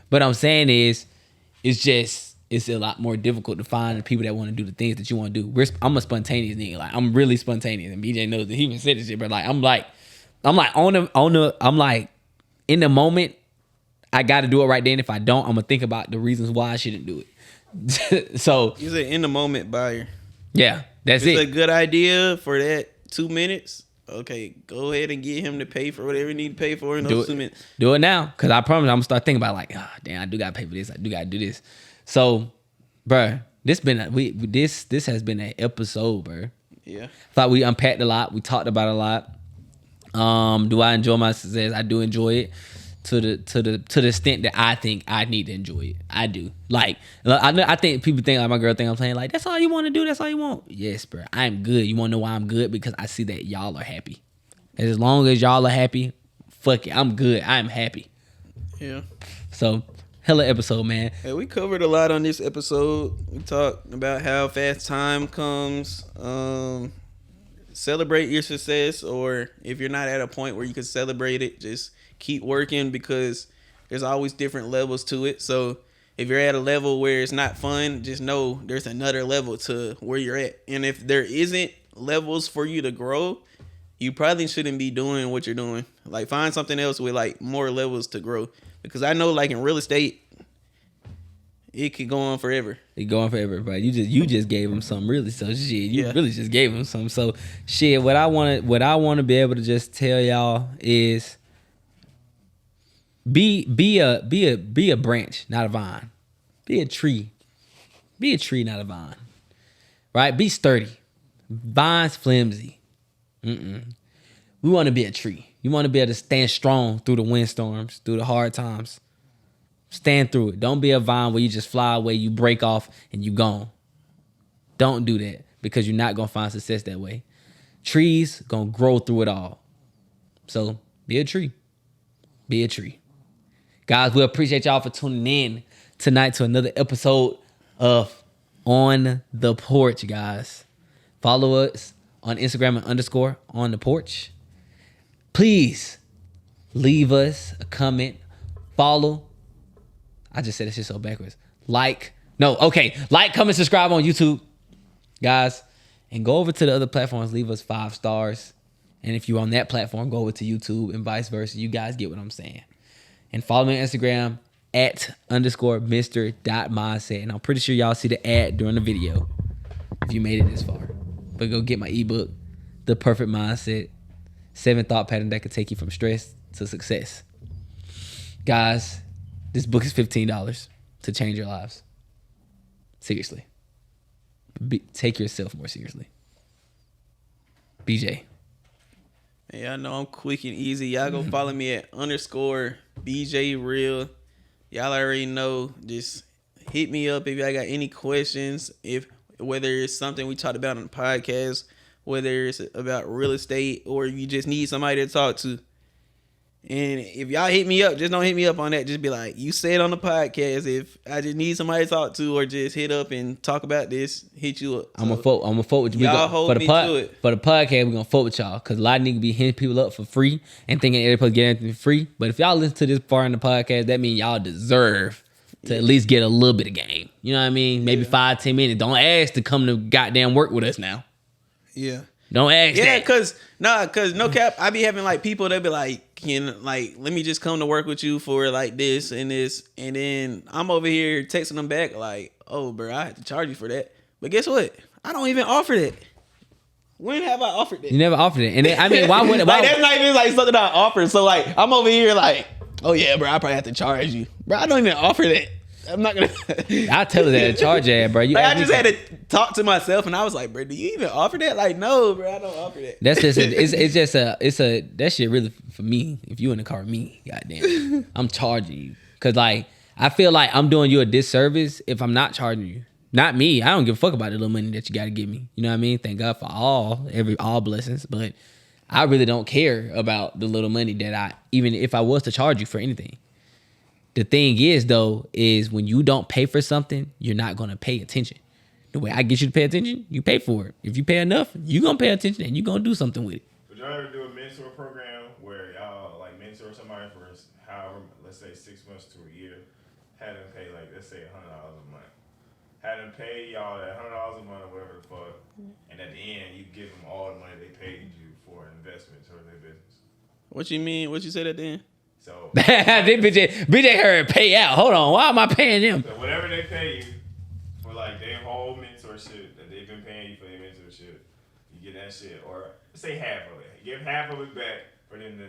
But I'm saying it's a lot more difficult to find the people that want to do the things that you want to do. I'm a spontaneous nigga. Like, I'm really spontaneous. And BJ knows that. He even said this shit, but like, I'm like in the moment, I got to do it right then. If I don't, I'm gonna think about the reasons why I shouldn't do it. So you're an in the moment buyer. Yeah, that's it's it. It's a good idea for that 2 minutes. Okay, go ahead and get him to pay for whatever you need to pay for in those 2 minutes. Do it now, because I promise I'm gonna start thinking about like, damn, I do gotta pay for this. I do gotta do this. So, bruh, this has been an episode, bruh. Yeah. Thought we unpacked a lot. We talked about a lot. Do I enjoy my success? I do enjoy it. To the extent that I think I need to enjoy it. I do. Like, I think people think, like, my girl think I'm playing like, that's all you want to do, that's all you want. Yes, bro. I'm good. You want to know why I'm good? Because I see that y'all are happy. As long as y'all are happy, fuck it. I'm good. I'm happy. Yeah. So, hella episode, man. Hey, we covered a lot on this episode. We talked about how fast time comes. Celebrate your success, or if you're not at a point where you can celebrate it, just keep working, because there's always different levels to it. So if you're at a level where it's not fun, just know there's another level to where you're at. And if there isn't levels for you to grow, you probably shouldn't be doing what you're doing. Like, find something else with like more levels to grow. Because I know, like, in real estate, it could go on forever. It go on forever, but you just gave him something, really. So shit, you really just gave him something. So shit, what I want to be able to just tell y'all is, be a branch, not a vine. Be a tree. Be a tree, not a vine. Right? Be sturdy. Vine's flimsy. We want to be a tree. You want to be able to stand strong through the windstorms, through the hard times. Stand through it. Don't be a vine where you just fly away, you break off, and you gone. Don't do that, because you're not going to find success that way. Trees going to grow through it all. So be a tree. Be a tree. Guys, we appreciate y'all for tuning in tonight to another episode of On the Porch, guys. Follow us on Instagram and _on the porch. Please leave us a comment. Follow. I just said this shit so backwards. Like, comment, subscribe on YouTube, guys. And go over to the other platforms. Leave us 5 stars. And if you're on that platform, go over to YouTube and vice versa. You guys get what I'm saying. And follow me on Instagram at _Mr.mindset. And I'm pretty sure y'all see the ad during the video if you made it this far. But go get my ebook, The Perfect Mindset, 7 thought patterns that could take you from stress to success. Guys, this book is $15 to change your lives. Seriously. Take yourself more seriously. BJ. Yeah, I know I'm quick and easy. Y'all go follow me at _BJ Real. Y'all already know. Just hit me up if y'all got any questions. Whether it's something we talked about on the podcast, whether it's about real estate, or you just need somebody to talk to. And if y'all hit me up, just don't hit me up on that. Just be like, you said on the podcast, if I just need somebody to talk to, or just hit up and talk about this, hit you up. I'm gonna vote with you. Y'all hold me to it. For the podcast, we're gonna vote with y'all, because a lot of niggas be hitting people up for free and thinking they're supposed to get anything for free. But if y'all listen to this far in the podcast, that means y'all deserve to at least get a little bit of game. You know what I mean? Maybe 5-10 minutes. Don't ask to come to goddamn work with us now. Yeah. Don't ask that. Yeah, cause no cap, I be having like people that be like, let me just come to work with you for like this and this, and then I'm over here texting them back like, oh, bro, I have to charge you for that. But guess what? I don't even offer that. When have I offered that? You never offered it, and then, I mean, why would like, that's not even like something I offered? So like, I'm over here like, Oh yeah, bro. I probably have to charge you, bro. I don't even offer that. I'm not gonna. I tell her that charge ad, bro. You Like, I ask me- just had to talk to myself, and I was like, bro, do you even offer that? Like, no, bro, I don't offer that. That's just that shit really for me. If you in the car with me, goddamn, I'm charging you because like I feel like I'm doing you a disservice if I'm not charging you. Not me. I don't give a fuck about the little money that you got to give me. You know what I mean? Thank God for all blessings, but I really don't care about the little money that even if I was to charge you for anything. The thing is though, is when you don't pay for something, you're not gonna pay attention. The way I get you to pay attention, you pay for it. If you pay enough, you gonna pay attention and you gonna do something with it. Would y'all ever do a mentor program where y'all like mentor somebody for however, let's say 6 months to a year, had them pay like let's say $100 a month, had them pay y'all that $100 a month or whatever the fuck, and at the end you give them all the money they paid you for an investment towards their business. What you mean? What you said at the end? So This bitch heard pay out. Hold on, why am I paying them? So whatever they pay you for like their whole mentorship that they've been paying you for their mentorship, you get that shit, or say half of it. You give half of it back for them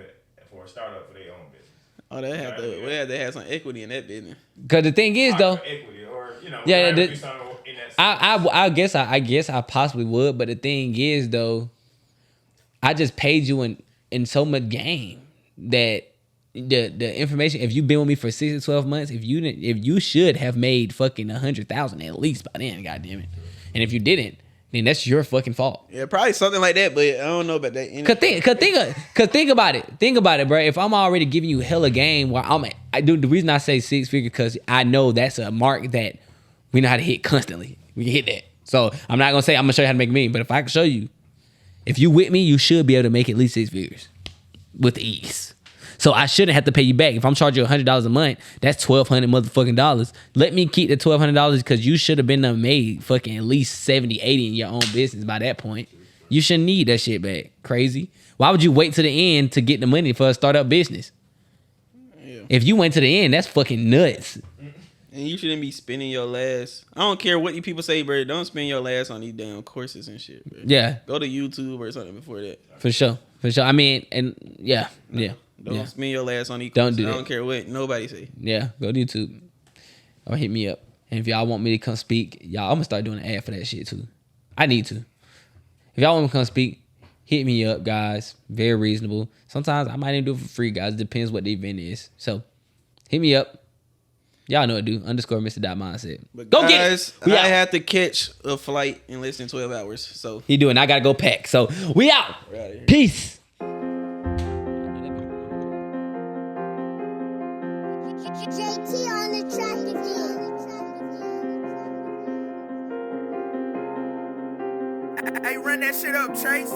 for a startup for their own business. Oh, they have to. Well, they have some equity in that business. Cause the thing is though, Equity, or Yeah, do something in that sense. I guess I possibly would, but the thing is though, I just paid you in so much game that the information. If you've been with me for 6 to 12 months, if you should have made fucking 100,000 at least by then, goddamn it. And if you didn't, then that's your fucking fault. Yeah, probably something like that, but I don't know about that. Cause think about it, bro. If I'm already giving you hella game, the reason I say 6 figure because I know that's a mark that we know how to hit constantly. We can hit that. So I'm not gonna say I'm gonna show you how to make a million, but if I can show you, if you with me, you should be able to make at least 6 figures with ease. So I shouldn't have to pay you back. If I'm charging you $100 a month, that's $1,200 motherfucking dollars. Let me keep the $1,200 because you should have been made fucking at least 70, 80 in your own business by that point. You shouldn't need that shit back. Crazy. Why would you wait to the end to get the money for a startup business? Yeah. If you went to the end, that's fucking nuts. And you shouldn't be spending your last. I don't care what you people say, bro. Don't spend your last on these damn courses and shit, bro. Yeah. Go to YouTube or something before that. For sure. I mean, and yeah. Don't spend your last on these Don't courses. do that. I don't care what nobody say. Yeah, go to YouTube or hit me up. And if y'all want me to come speak, y'all, I'm gonna start doing an ad for that shit too. I need to. If y'all want me to come speak, hit me up, guys. Very reasonable. Sometimes I might even do it for free, guys. Depends what the event is. So hit me up. Y'all know what to do. _ Mr.Mindset. But go guys, get it. I have to catch a flight in less than 12 hours. So he doing. I gotta go pack. So we out. We're outta here. Peace. JT on the track again. Hey, run that shit up, Chase.